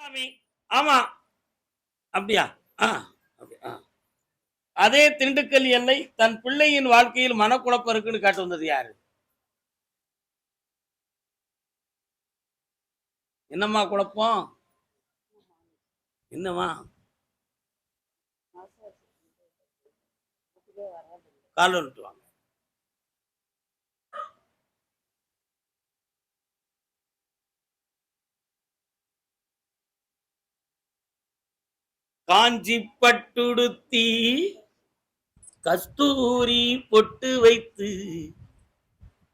சாமி. ஆமா. அப்படியா? ஆ. அப்படியா? அதே திண்டுக்கல் எல்லை தன் பிள்ளையின் வாழ்க்கையில் மனக்குழப்பம் இருக்குன்னு காட்டு வந்தது யாரு? என்னம்மா குழப்பம்? என்னம்மா? கால் வந்துட்டு வாங்க. காஞ்சி பட்டுடுத்தி கஸ்தூரி பொட்டு வைத்து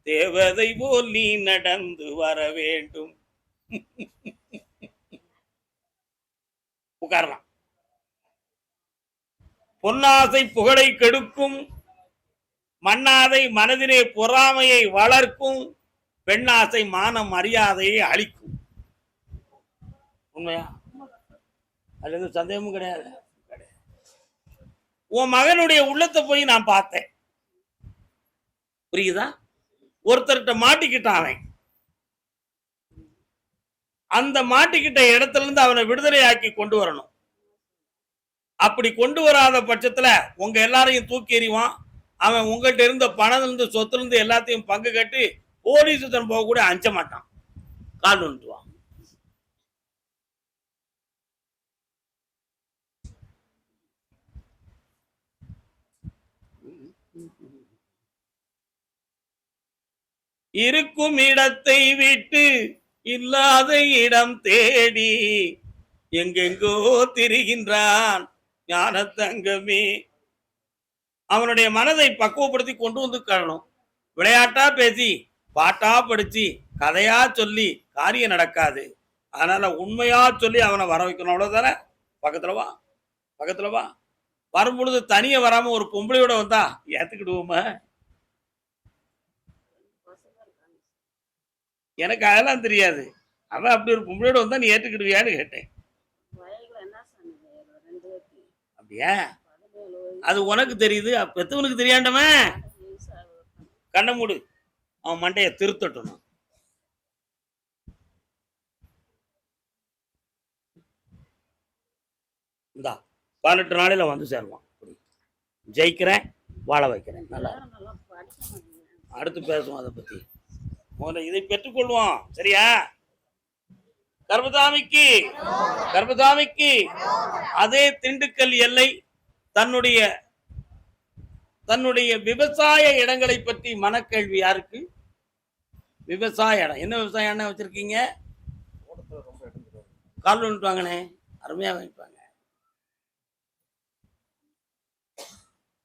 தேவதை போல் நீ நடந்து வர வேண்டும். உட்காரலாம். பொன்னாசை புகழை கெடுக்கும், மண்ணாதை மனதிலே பொறாமையை வளர்க்கும், பெண்ணாசை மான மரியாதையை அளிக்கும். உண்மையா? அது எந்த சந்தேகமும் கிடையாது. உன் மகனுடைய உள்ளத்தை போய் நான் பார்த்தேன். புரியுதா? ஒருத்தர்கிட்ட மாட்டிக்கிட்டான் அவன். அந்த மாட்டிக்கிட்ட இடத்துல இருந்து அவனை விடுதலை ஆக்கி கொண்டு வரணும். அப்படி கொண்டு வராத பட்சத்துல உங்க எல்லாரையும் தூக்கி எறிவான். அவன் உங்கள்கிட்ட இருந்த பணம் இருந்து சொத்துல இருந்து எல்லாத்தையும் பங்கு கட்டி போலீஸ் போக கூட அஞ்ச மாட்டான். கால் வந்துடுவான். இருக்கும் இடத்தை விட்டு இல்லாத இடம் தேடி எங்கெங்கோ திரிகின்றான் ஞான தங்கமே. அவனுடைய மனதை பக்குவப்படுத்தி கொண்டு வந்து காரணம். விளையாட்டா பேசி பாட்டா படிச்சு கதையா சொல்லி காரியம் நடக்காது. அதனால உண்மையா சொல்லி அவனை வர வைக்கணும். அவ்வளவுதானே? பக்கத்துல வா, பக்கத்துல வா. வரும்பொழுது தனிய வராம ஒரு பொம்பளையோட வந்தா ஏத்துக்கிடுவோமா? எனக்கு அதெல்லாம் தெரியாது. அவன் அப்படி ஒரு பொம்பளையோட வந்தா நீ ஏற்றுக்கிடுவியான்னு கேட்டேன். அப்படியா? அது உனக்கு தெரியுது, பெத்தவனுக்கு தெரியாண்டவன் கண்ண மூடு. அவன் மண்டைய திருத்தட்டும். இந்தா 18 நாளையில வந்து சேருவான். ஜெயிக்கிறேன், வாழ வைக்கிறேன். நல்லா அடுத்து பேசுவோம் அதை பத்தி. முதல்ல இதை பெற்றுக்கொள்வோம். சரியா? கர்மசாமிக்கு கர்மசாமிக்கு அதே திண்டுக்கல் எல்லை தன்னுடைய தன்னுடைய விவசாய இடங்களை பற்றி மனக்கேள்வி யாருக்கு? விவசாய இடம். என்ன விவசாய இடம் வச்சிருக்கீங்க? கால் வந்துட்டு வாங்கண்ணே, அருமையா வைப்பாங்க.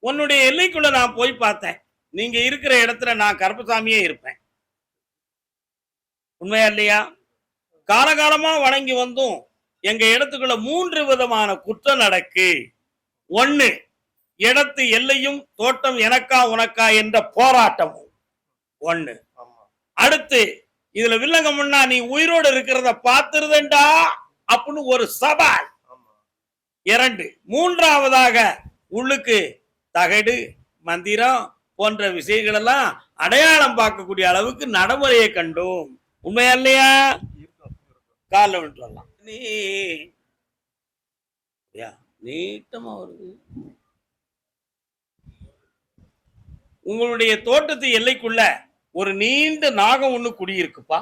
உன்னுடைய எல்லைக்குள்ள நான் போய் பார்த்தேன். நீங்க இருக்கிற இடத்துல நான் கருப்பசாமியே இருப்பேன். உண்மையா இல்லையா? காலகாலமா வணங்கி வந்தும் எங்க இடத்துக்குள்ள 3 விதமான குற்றம் நடக்கு. 1, இடத்து எல்லையும் தோட்டம் எனக்கா உனக்கா என்ற போராட்டம் 1. அடுத்து இதுல வில்லங்கம்னா நீ உயிரோடு இருக்கிறத பார்த்துருதண்டா அப்படின்னு ஒரு சவால் 2. மூன்றாவதாக உள்ளுக்கு தகடு மந்திரம் போன்ற விஷயங்கள் எல்லாம் அடையாளம் பார்க்கக்கூடிய அளவுக்கு நடைமுறையை கண்டோம். உண்மையா இல்லையா? கால விட்டு வரலாம். நீட்டமா வருது. உங்களுடைய தோட்டத்து எல்லைக்குள்ள ஒரு நீண்ட நாகம் ஒண்ணு குடியிருக்குப்பா.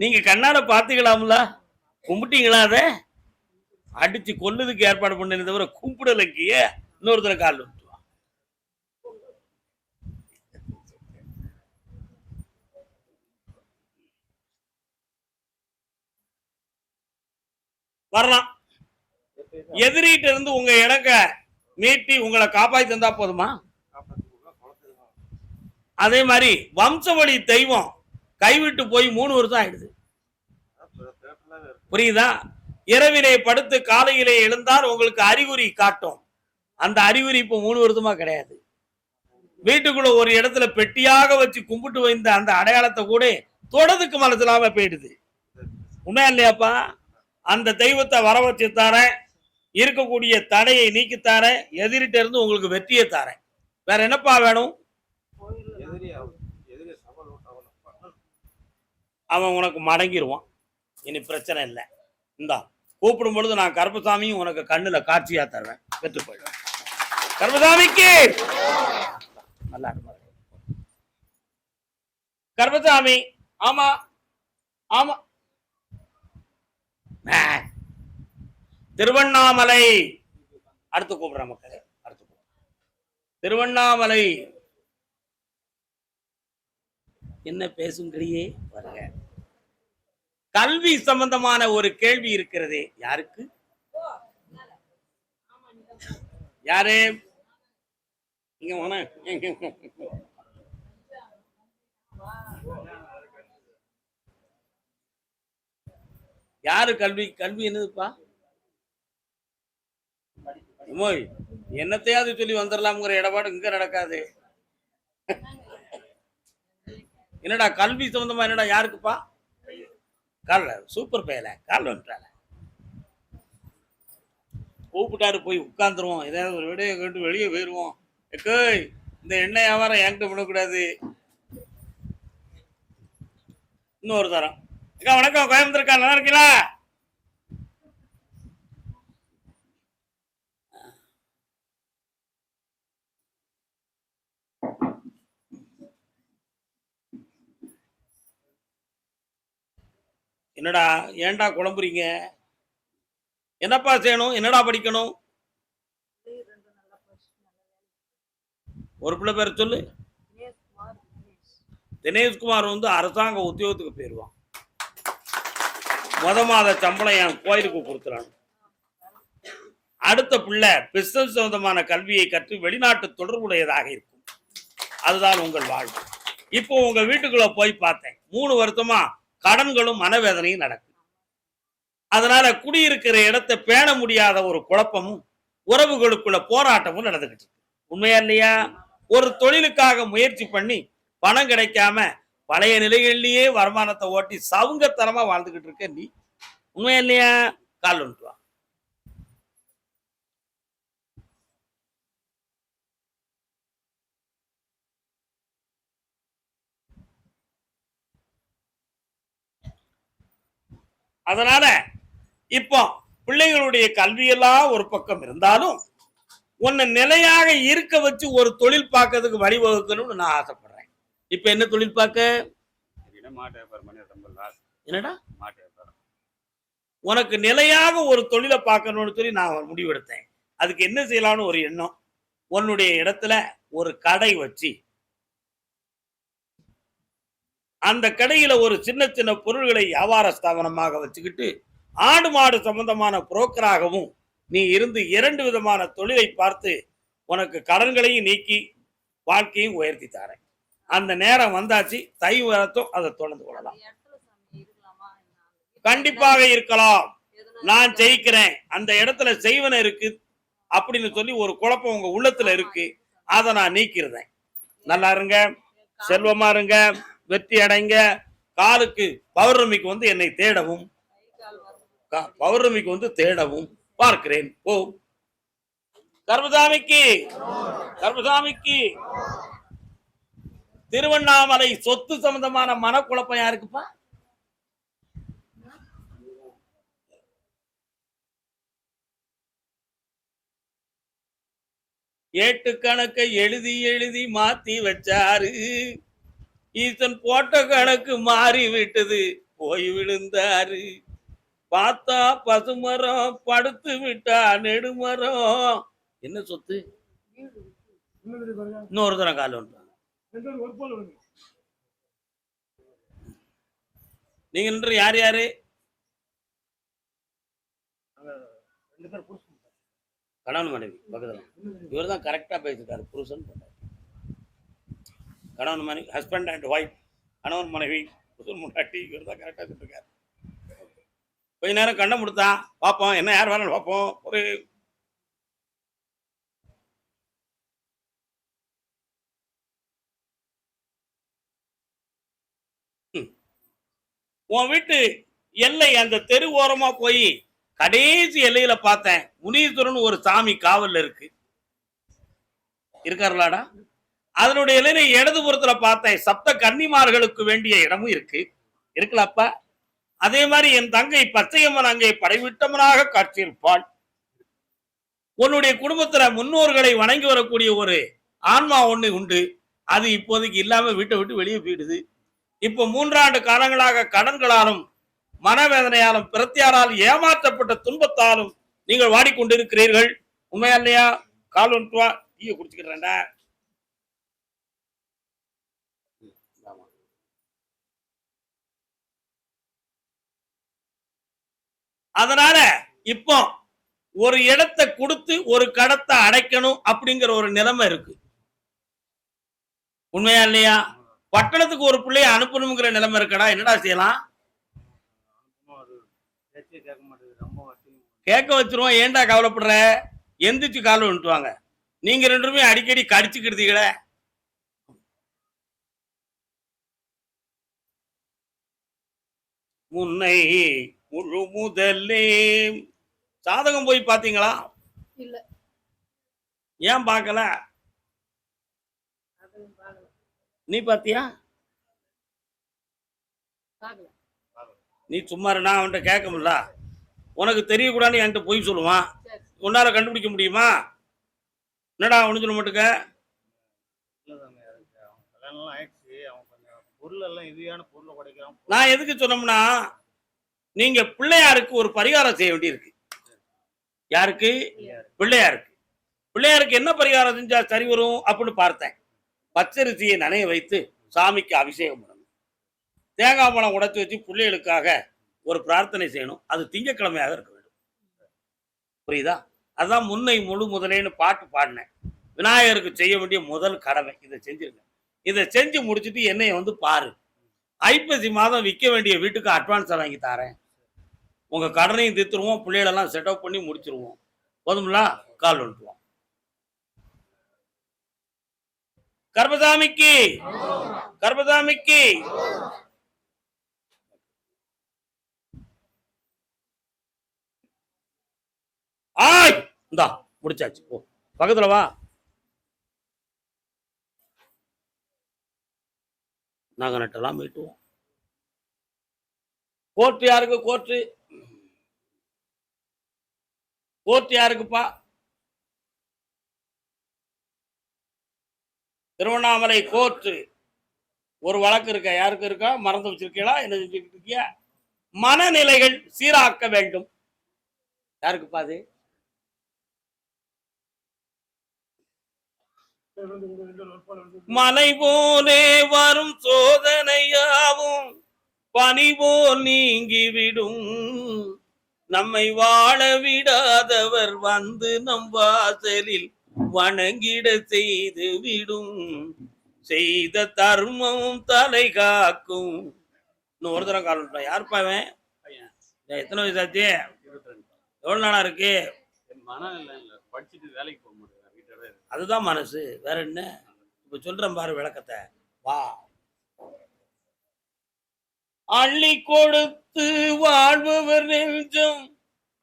நீங்க கண்ணால பாத்துக்கலாம்ல? கும்பிட்டீங்களா? அத அடிச்சு கொல்லுறதுக்கு ஏற்பாடு பண்ணது தவிர கும்பிடலக்கிய இன்னொருத்தர கால் விட்டுவா. வரலாம். எதிரிட்ட இருந்து உங்க இடக்க மீட்டி உங்களை காப்பாத்தி தந்தா போதுமா? அதே மாதிரி வம்சவழி தெய்வம் கைவிட்டு போய் 3 வருஷம் ஆயிடுது. புரியுதா? இரவிலே படுத்து காலையிலே எழுந்தால் உங்களுக்கு அறிகுறி காட்டும். அந்த அறிகுறி இப்ப 3 வருஷமா கிடையாது. வீட்டுக்குள்ள ஒரு இடத்துல பெட்டியாக வச்சு கும்பிட்டு வைந்த அந்த அடையாளத்தை கூட தொடதுக்கு மனசிலாம போயிடுது. உண்மையா இல்லையாப்பா? அந்த தெய்வத்தை வர வச்சு தாரேன், இருக்கக்கூடிய தடையை நீக்கி தாரேன், எதிரிட்ட இருந்து உங்களுக்கு வெற்றியை தாரேன். வேற என்னப்பா வேணும்? அவன் உனக்கு மடங்கிடுவான். இனி பிரச்சனை இல்லை. இந்தா கூப்பிடும் பொழுது நான் கருப்பசாமியும் உனக்கு கண்ணுல காட்சியா தருவேன், பெற்று போயிடுவேன். கருப்பசாமிக்கு நல்லா இருக்கும். கருப்பசாமி ஆமா ஆமா திருவண்ணாமலை அடுத்து கூப்பிடுற மக்களே, அடுத்து திருவண்ணாமலை என்ன பேசுங்கிறியே வருக. கல்வி சம்பந்தமான ஒரு கேள்வி இருக்கிறதே, யாருக்கு? யாரு? யாரு கல்வி? கல்வி என்னதுப்பா? என்னத்தையாவது சொல்லி வந்துடலாம்ங்கிற இடபாடு இங்க நடக்காது. என்னடா கல்வி சம்பந்தமா என்னடா யாருக்குப்பா? கால சூப்பர் பேல கால் வந்துட்டால கூப்பிட்டாரு, போய் உட்காந்துருவோம், ஏதாவது ஒரு விடையை கேட்டு வெளியே போயிடுவோம். இந்த எண்ணெய் வியாபாரம் என்கிட்ட பண்ணக்கூடாது. இன்னொரு தரம். அக்கா வணக்கம், கோயம்புத்தூர்க்கா, நல்லா இருக்கீங்களா? என்னடா ஏன்டா குழம்புறீங்க? என்னப்பா செய்யணும்? என்னடா படிக்கணும்? ஒரு பிள்ளை பேர் சொல்லு. தினேஷ்குமார் வந்து அரசாங்க உத்தியோகத்துக்கு போயிருவான். மாத சம்பளம் என் கோயிலுக்கு கொடுத்துறான். அடுத்த பிள்ளை பிசினஸ் சம்பந்தமான கல்வியை கற்று வெளிநாட்டு தொடர்புடையதாக இருக்கும். அதுதான் உங்கள் வாழ்வு. இப்போ உங்க வீட்டுக்குள்ள போய் பார்த்தேன், 3 வருஷமா கடன்களும் மனவேதனையும் நடக்கும். அதனால குடியிருக்கிற இடத்தை பேண முடியாத ஒரு குழப்பமும் உறவுகளுக்குள்ள போராட்டமும் நடந்துகிட்டு இருக்கு. உண்மையா இல்லையா? ஒரு தொழிலுக்காக முயற்சி பண்ணி பணம் கிடைக்காம பழைய நிலைகளிலேயே வருமானத்தை ஓட்டி சவுங்கத்தனமா வாழ்ந்துகிட்டு இருக்க நீ. உண்மையா இல்லையா? கால் வந்துட்டு வா. அதனால இப்போ பிள்ளைகளுடைய கல்வியெல்லாம் ஒரு பக்கம் இருந்தாலும் உன்னை நிலையாக இருக்க வச்சு ஒரு தொழில் பார்க்கறதுக்கு வழிவகுக்கணும்னு நான் ஆசைப்படுறேன். இப்ப என்ன தொழில் பார்க்க? என்னடா உனக்கு நிலையாக ஒரு தொழிலை பார்க்கணும்னு சொல்லி நான் முடிவெடுத்தேன். அதுக்கு என்ன செய்யலாம்னு ஒரு எண்ணம். உன்னுடைய இடத்துல ஒரு கடை வச்சு அந்த கடையில ஒரு சின்ன சின்ன பொருள்களை வியாபார ஸ்தாபனமாக வச்சுக்கிட்டு ஆடு மாடு சம்பந்தமான புரோக்கராகவும் நீ இருந்து 2 விதமான தொழிலை பார்த்து உனக்கு கடன்களையும் நீக்கி வாழ்க்கையும் உயர்த்தி தாரேன். அந்த நேரம் வந்தாச்சு, தை வரத்தும் அதை தொடர்ந்து கொள்ளலாம். கண்டிப்பாக இருக்கலாம். நான் ஜெயிக்கிறேன், அந்த இடத்துல செய்வன இருக்கு அப்படின்னு சொல்லி ஒரு குழப்பம் உங்க உள்ளத்துல இருக்கு, அதை நான் நீக்கிறேன். நல்லா இருங்க, செல்வமா இருங்க, வெற்றி அடைங்க. காலுக்கு பௌர்ணமிக்கு வந்து என்னை தேடவும், பௌர்ணமிக்கு வந்து தேடவும் பார்க்கிறேன். ஓ கர்மசாமிக்கு, கர்மசாமிக்கு திருவண்ணாமலை சொத்து சம்பந்தமான மனக்குழப்பம் யாருக்குப்பா? ஏட்டு கணக்கை எழுதி எழுதி மாத்தி வச்சாரு, ஈசன் போட்ட கணக்கு மாறி விட்டது, போய் விழுந்தாரு. பார்த்தா பசுமரம், படுத்து விட்டா நெடுமரம். என்ன சொத்து? இன்னொரு தரம் கால் வந்து நீங்க நின்று யார் யாரு? கணவன் மனைவி பக்கத்துல. இவர் தான் கரெக்டா பேசிருக்காரு. புருஷன் கணவன் மனைவி, ஹஸ்பண்ட் அண்ட் ஒய்ஃப், கணவன் மனைவி, புருஷன் முன்னாடி, இவர் தான் கரெக்டா சொல்லிருக்காரு. கொஞ்ச நேரம் கண்ணை முடித்தான் பார்ப்போம், என்ன யார் வரணும் பார்ப்போம். ஒரு உன் வீட்டு எல்லை அந்த தெரு ஓரமா போய் கடைசி எல்லையில பார்த்தேன், முனீஸ்வரன் ஒரு சாமி காவல்ல இருக்கு. இருக்காருலாடா? அதனுடைய எல்லையை இடதுபுறத்துல பார்த்தேன், சப்த கன்னிமார்களுக்கு வேண்டிய இடமும் இருக்கு. இருக்கலாப்பா? அதே மாதிரி என் தங்கை பச்சையம்மன் அங்கே படைவிட்டவனாக காட்சியிருப்பாள். உன்னுடைய குடும்பத்துல முன்னோர்களை வணங்கி வரக்கூடிய ஒரு ஆன்மா ஒண்ணு உண்டு. அது இப்போதைக்கு இல்லாம வீட்டை விட்டு வெளியே போயிடுது. இப்போ 3 ஆண்டு காலங்களாக கடன்களாலும் மனவேதனையாலும் பிரத்தியாரால் ஏமாற்றப்பட்ட துன்பத்தாலும் நீங்கள் வாடிக்கொண்டிருக்கிறீர்கள். உண்மையா இல்லையா? கால் வந்துட்டு வா, டீயை குடிச்சுக்கிறேன்டா. அதனால இப்போ ஒரு இடத்தை கொடுத்து ஒரு கடத்தை அடைக்கணும் அப்படிங்கிற ஒரு நிலைமை இருக்கு. உண்மையா இல்லையா? பட்டணத்துக்கு ஒரு பிள்ளைய அனுப்பணுங்கிற நிலைமை இருக்கடா. என்னடா செய்யலாம்? கேட்க வச்சிருவோம். ஏன்டா கவலைப்படுற? எந்திரிச்சு கால் வந்துட்டுவாங்க. நீங்க 2 பேருமே அடிக்கடி கடிச்சுக்கிட்டீங்களே. முன்னை முழு முதலே சாதகம் போய் பாத்தீங்களா? இல்ல. ஏன் பார்க்கல? நீ பாத்தியா? நீ சும்மா நான் அவன்கிட்ட கேட்க முடியல. உனக்கு தெரியக்கூடாதுன்னு என்கிட்ட போய் சொல்லுவான். உன்னால கண்டுபிடிக்க முடியுமா? என்னடா ஒண்ணு சொல்ல மாட்டுக்க? நான் எதுக்கு சொன்னோம்னா, நீங்க பிள்ளையாருக்கு ஒரு பரிகாரம் செய்ய வேண்டியிருக்கு. யாருக்கு? பிள்ளையாருக்கு. பிள்ளையாருக்கு என்ன பரிகாரம் செஞ்சா சரி வரும் அப்படின்னு பார்த்தேன். பச்சரிசியை நனைய வைத்து சாமிக்கு அபிஷேகம் பண்ணணும். தேங்காய் பழம் உடைச்சு வச்சு பிள்ளைகளுக்காக ஒரு பிரார்த்தனை செய்யணும். அது திங்கக்கிழமையாக இருக்க வேண்டும். புரியுதா? அதான் முன்னை முழு முதலேன்னு பாட்டு பாடினேன். விநாயகருக்கு செய்ய வேண்டிய முதல் கடமை இதை செஞ்சிருங்க. இதை செஞ்சு முடிச்சுட்டு என்னைய வந்து பாரு. ஐப்பசி மாதம் விற்க வேண்டிய வீட்டுக்கு அட்வான்ஸை வாங்கி தரேன். உங்க கடனையும் தீர்த்துருவோம், பிள்ளைகளெல்லாம் செட்டப் பண்ணி முடிச்சிருவோம். போதுங்களா? கால் வந்துட்டுவோம். கர்பசாமிக்கு கர்பசாமிக்கு ஆய் இந்தா முடிச்சாச்சு. ஓ பக்கத்துல வா. நாங்க நட்டெல்லாம் மீட்டுவோம். கோர்ட்டு யாருக்கு? கோர்ட்டு கோர்ட்டு யாருக்குப்பா? திருவண்ணாமலை கோர்ட்டு ஒரு வழக்கு இருக்க. யாருக்கு இருக்கா? மறந்து வச்சிருக்கீங்களா? என்ன செஞ்சுட்டு இருக்கியா? மனநிலைகள் சீராக்க வேண்டும். யாருக்குப்பா அது? மலை போலே வரும் சோதனையாவும் பனி போல் நீங்கிவிடும். நம்மை வாழ விடாதவர் வந்து நம் வாசலில் வணங்கிட செய்து விடும். செய்த தர்மமும் தலை காக்கும். இன்னும் ஒரு தரம் காலம். யாருப்பாவேன்? எத்தனை வயசாச்சு? 22. எவ்வளவு நாளா இருக்கு? படிச்சுட்டு வேலைக்கு போக முடியாது. அதுதான் மனசு. வேற என்ன? இப்ப சொல்றேன் பாரு விளக்கத்தை. வா. அள்ளி கொடுத்து வாழ்பவர் நெஞ்சம்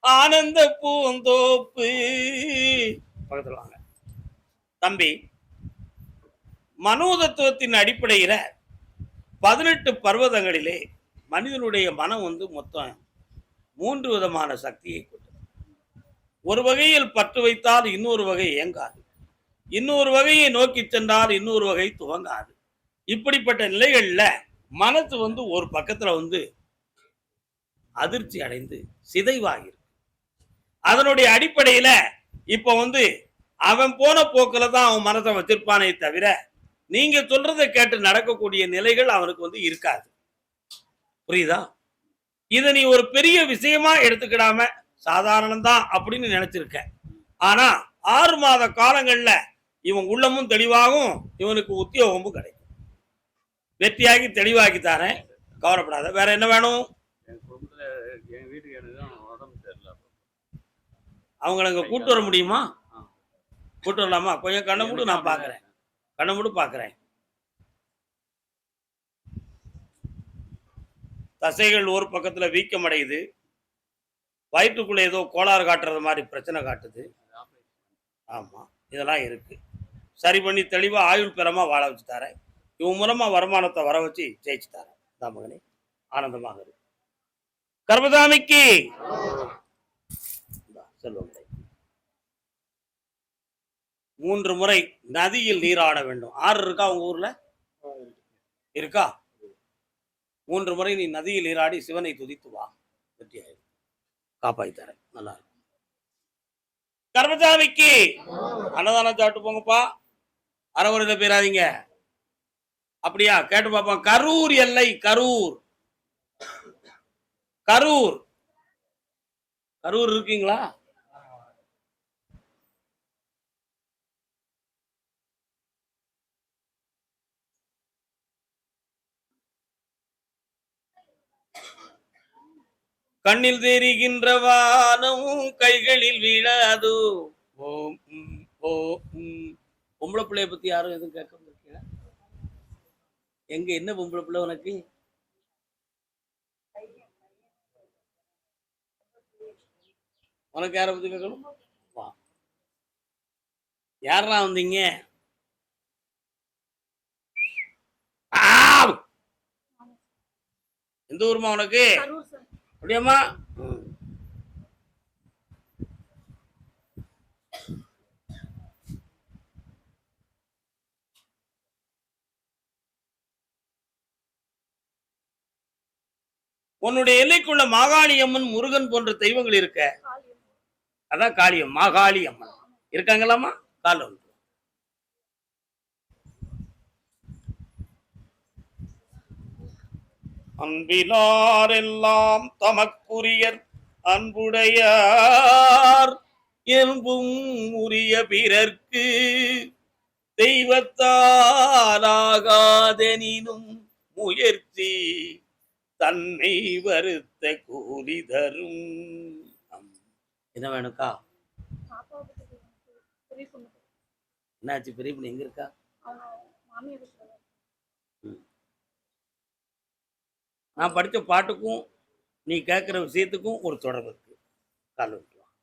ஆனந்த பூந்தோப்பு. பக்கத்துல வாங்க தம்பி. மனோதத்துவத்தின் அடிப்படையில 18 பர்வதங்களிலே மனிதனுடைய மனம் வந்து மொத்தம் 3 விதமான சக்தியை கொண்டது. ஒரு வகையில் பற்று வைத்தால் இன்னொரு வகை இயங்காது. இன்னொரு வகையை நோக்கி சென்றால் இன்னொரு வகை துவங்காது. இப்படிப்பட்ட நிலைகள்ல மனசு வந்து ஒரு பக்கத்துல வந்து அதிர்ச்சி அடைந்து சிதைவாகி. அதனுடைய அடிப்படையில இப்ப வந்து அவன் போன போக்குல தான் அவன் மனசை வச்சிருப்பானே தவிர நீங்க சொல்றதை கேட்டு நடக்கக்கூடிய நிலைகள் அவனுக்கு வந்து இருக்காது. புரியுதா? இதை நீ ஒரு பெரிய விஷயமா எடுத்துக்கிடாம சாதாரணம் தான் அப்படின்னு நினைச்சிருக்க. ஆனா 6 மாத காலங்கள்ல இவன் உள்ளமும் தெளிவாகும், இவனுக்கு உத்தியோகமும் கிடைக்கும். வெற்றியாகி தெளிவாக்கி தரேன், கவலைப்படாத. வேற என்ன வேணும்? அவங்களை அங்க கூட்டு வர முடியுமா? கூட்டு வரலாமா? கொஞ்சம் கண்ணை மூடு, நான் பாக்குறேன். கண்ணை மூடு பாக்குறேன். தசைகள் ஒரு பக்கத்துல வீக்கம் அடையுது. வயிற்றுக்குள்ள ஏதோ கோளாறு காட்டுறது மாதிரி பிரச்சனை காட்டுது. ஆமா, இதெல்லாம் இருக்கு. சரி பண்ணி தெளிவா ஆயுள் பெறமா வாழ வச்சு தரேன். இவன் மூலமா வருமானத்தை வர வச்சு ஜெயிச்சு தரேன். தான் மகனே, ஆனந்தமாக இருக்கு. கர்மசாமிக்கு செல்வம் 3 முறை நதியில் நீராட வேண்டும். ஆறு இருக்கா உங்க ஊர்ல? இருக்கா? 3 முறை நீ நதியில் நீராடி சிவனை துதித்து வா, வெற்றியாயிரும். காப்பாய்த்தாரன். நல்லா இருக்கும். கர்மசாமிக்கு அன்னதானம் சாப்பிட்டு போங்கப்பா, அறவரையில போயிடாதீங்க. அப்படியா? கேட்டு பார்ப்போம். கரூர் எல்லை, கரூர் கரூர் கரூர் இருக்கீங்களா? கண்ணில் தெரிகின்ற வானம் கைகளில் விழாது. பொம்பளை பிள்ளைய பத்தி யாரும் எதுவும் கேட்க முடியல. எங்க என்ன பொம்பளை பிள்ளை உனக்கு? உனக்கு யாரை பத்தி கேட்கணும்? யாரா வந்தீங்க? எந்த ஊருமா உனக்கு? அப்படியாம்மா? உன்னுடைய எல்லைக்குள்ள மாகாளி அம்மன், முருகன் போன்ற தெய்வங்கள் இருக்க. அதான் காளியம், மாகாளி அம்மன் இருக்காங்களாமா? காலம் அன்பிலார் எல்லாம் தமக்குரியர் அன்புடையார் என்பும் உரிய பிறர்க்கு தெய்வத்தாலாகாதெனினும் முயற்சி தன்னை வருத்த கூலி தரும். என்ன வேணுக்கா? என்னாச்சு? பெரிய பொண்ணு எங்க இருக்கா? நான் படித்த பாட்டுக்கும் நீ கேட்குற விஷயத்துக்கும் ஒரு தொடர்பு இருக்கு. கால் விட்டுலாம்.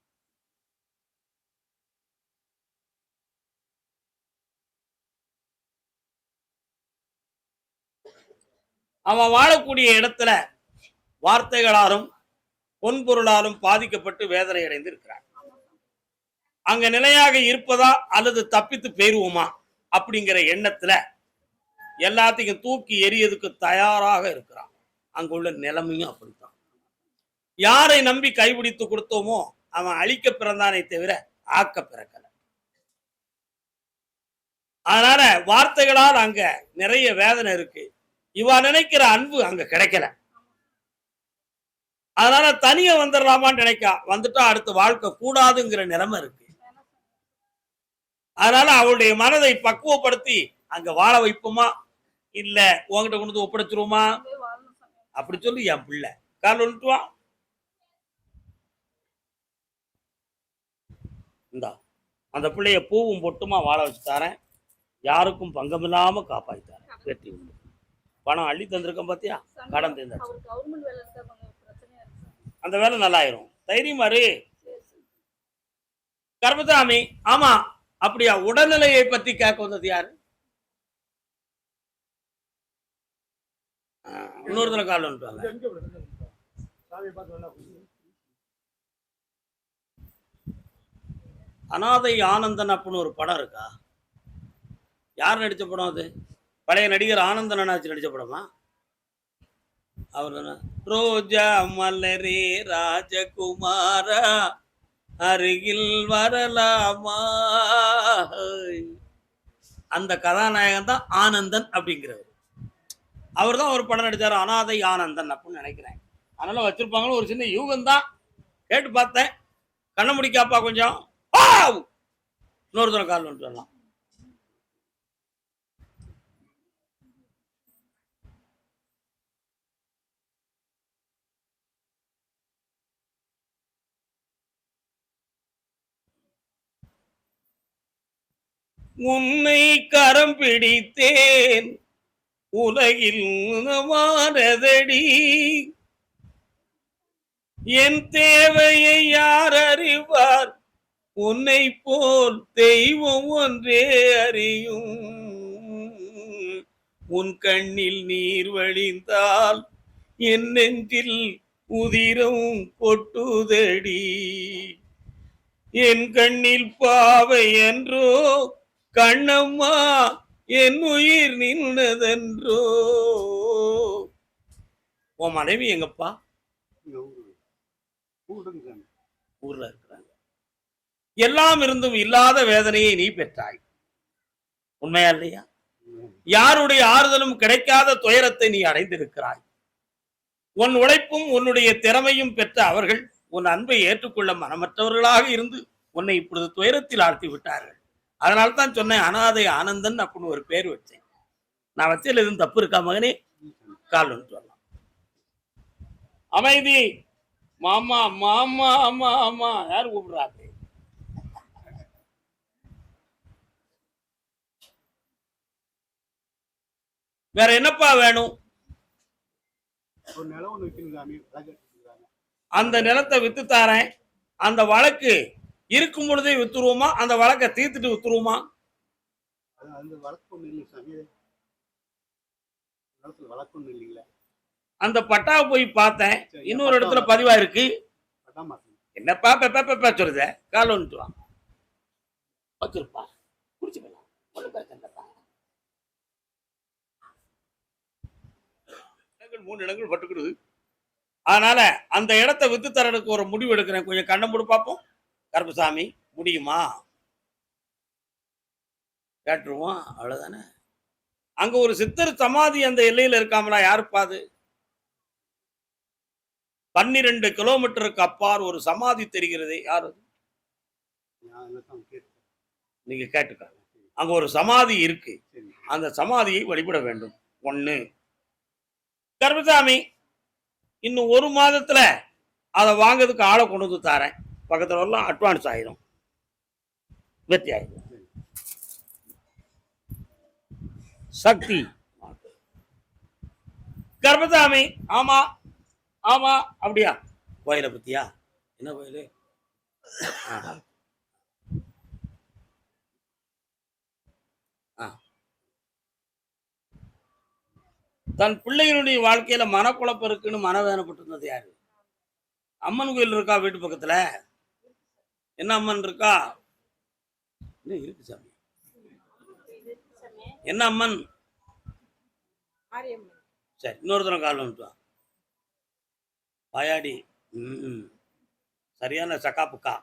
அவன் வாழக்கூடிய இடத்துல வார்த்தைகளாலும் பொன்பொருளாலும் பாதிக்கப்பட்டு வேதனை அடைந்து இருக்கிறான். அங்க நிலையாக இருப்பதா அல்லது தப்பித்து போயிருவோமா அப்படிங்கிற எண்ணத்துல எல்லாத்தையும் தூக்கி எரியதுக்கு தயாராக இருக்கிறான். அங்குள்ள நிலைமையும் அப்படித்தான். யாரை நம்பி கைபிடித்து கொடுத்தோமோ அவன் அழிக்க பிறந்தானே தவிர ஆக்க பிறக்கல. அதனால வார்த்தைகளால் அங்க நிறைய வேதனை இருக்கு. இவ நினைக்கிற அன்பு அங்க கிடைக்கல. அதனால தனிய வந்துடலாமான்னு நினைக்கா. வந்துட்டா அடுத்த வாழ்க்கை கூடாதுங்கிற நிலைமை இருக்கு. அதனால அவளுடைய மனதை பக்குவப்படுத்தி அங்க வாழ வைப்போமா, இல்ல உங்ககிட்ட கொண்டு ஒப்படைச்சிருவோமா அப்படி சொல்லி என் பிள்ளை கால் வந்துட்டுவான். இந்தா அந்த பிள்ளைய பூவும் பொட்டுமா வாழ வச்சு தாரேன். யாருக்கும் பங்கமில்லாம காப்பாற்றித்தாரேன். வெற்றி உண்டு. பணம் அள்ளி தந்திருக்கேன் பாத்தியா? கடன் தந்தாச்சு. அந்த வேலை நல்லாயிரும். தைரியமாரு கர்மசாமி. ஆமா அப்படியா? உடல்நிலையை பத்தி கேட்க வந்தது யாரு? இன்னொருத்தர கால் வந்துட்டாங்க. அனாதை ஆனந்தன் அப்படின்னு ஒரு படம் இருக்கா? யார் நடிச்ச படம் அது? பழைய நடிகர் ஆனந்தன் அண்ணாச்சி நடிச்ச படமா? அவர் ரோஜா மலரே ராஜகுமாரா அருகில் வரலாமா, அந்த கதாநாயகன் தான் ஆனந்தன் அப்படிங்கிறவர். அவர் தான் ஒரு படம் நடிச்சார், அனாதை ஆனந்தன் அப்படின்னு நினைக்கிறேன். அதனால வச்சிருப்பாங்களும் ஒரு சின்ன யூகம் தான். கேட்டு பார்த்தேன். கண்ண முடிக்காப்பா கொஞ்சம். இன்னொருத்தர கால் வந்துட்டு வரலாம். உன்னை கரம் பிடித்தேன் உலகில் மாறதடி, என் தேவையை யார் அறிவார், உன்னை போல் தெய்வம் ஒன்றே அறியும். உன் கண்ணில் நீர் வழிந்தால் என் நெஞ்சில் உதிரம் கொட்டுதடி என் கண்ணில் பாவை என்றோ கண்ணம்மா என் உயிர் நின்றதென்றோ. உன் மனைவி எங்கப்பா? ஊர்ல இருக்கிறாங்க. எல்லாம் இருந்தும் இல்லாத வேதனையை நீ பெற்றாய், உண்மையா இல்லையா? யாருடைய ஆறுதலும் கிடைக்காத துயரத்தை நீ அடைந்திருக்கிறாய். உன் உழைப்பும் உன்னுடைய திறமையும் பெற்ற அவர்கள் உன் அன்பை ஏற்றுக்கொள்ள மனமற்றவர்களாக இருந்து உன்னை இப்பொழுது துயரத்தில் ஆழ்த்தி விட்டார்கள். அதனால தான் சொன்னேன், அனாதை ஆனந்தன் அப்படின்னு ஒரு பேர் வச்சேன். நான் வச்சதுல எதுவும் தப்பு இருக்கா மகனே? கால் வந்து சொல்லலாம். அமைதி. மாமா மாமா ஆமா ஆமா யாரு கூப்பிடுறாங்க? வேற என்னப்பா வேணும்? அந்த நிலத்தை வித்து தாரேன். அந்த வழக்கு இருக்கும் பொழுதே வித்துருவோமா? அந்த வழக்கை தீர்த்துட்டு வித்துருவோமா? அந்த பட்டாவை போய் பார்த்தேன், இன்னொரு இடத்துல பதிவா இருக்கு. என்னப்பா பெப்ப சொல்லுத? கால் வந்துட்டு வா வச்சிருப்பா குடிச்சு போயிடலாம். மூணு இடங்கள் பட்டுக்கிடுது. அதனால அந்த இடத்தை வித்து தரனுக்கு ஒரு முடிவு எடுக்கிறேன். கொஞ்சம் கண்ணம் போடு பார்ப்போம். கருப்பசாமி முடியுமா? கேட்டுருவோம். அவ்வளவுதானே. அங்க ஒரு சித்தர் சமாதி அந்த எல்லையில இருக்காமலா? யாருப்பாது? 12 கிலோமீட்டருக்கு அப்பால் ஒரு சமாதி தெரிகிறது. யாரு? நீங்க கேட்டுக்க. அங்க ஒரு சமாதி இருக்கு. அந்த சமாதியை வழிபட வேண்டும். ஒண்ணு. கருப்பசாமி இன்னும் 1 மாதத்துல அதை வாங்கிறதுக்கு ஆளை கொண்டு வந்து தாரேன். பக்கத்துல எல்லாம் அட்வான்ஸ் ஆயிரும், வெற்றி ஆயிரும். சக்தி. கருப்பசாமி ஆமா ஆமா அப்படியா? கோயிலை பத்தியா? என்ன கோயிலு? தன் பிள்ளைகளுடைய வாழ்க்கையில மனக்குழப்பம் இருக்குன்னு மனவேதனைப்பட்டிருந்தது யாரு? அம்மன் கோயில் இருக்கா வீட்டு பக்கத்துல? என்ன அம்மன் இருக்கா? என்ன இருக்கு சாமி? என்ன அம்மன்? சரி, இன்னொரு தரம் கால் வந்துட்டு வாயாடி. சரியான சக்காப்புக்கா.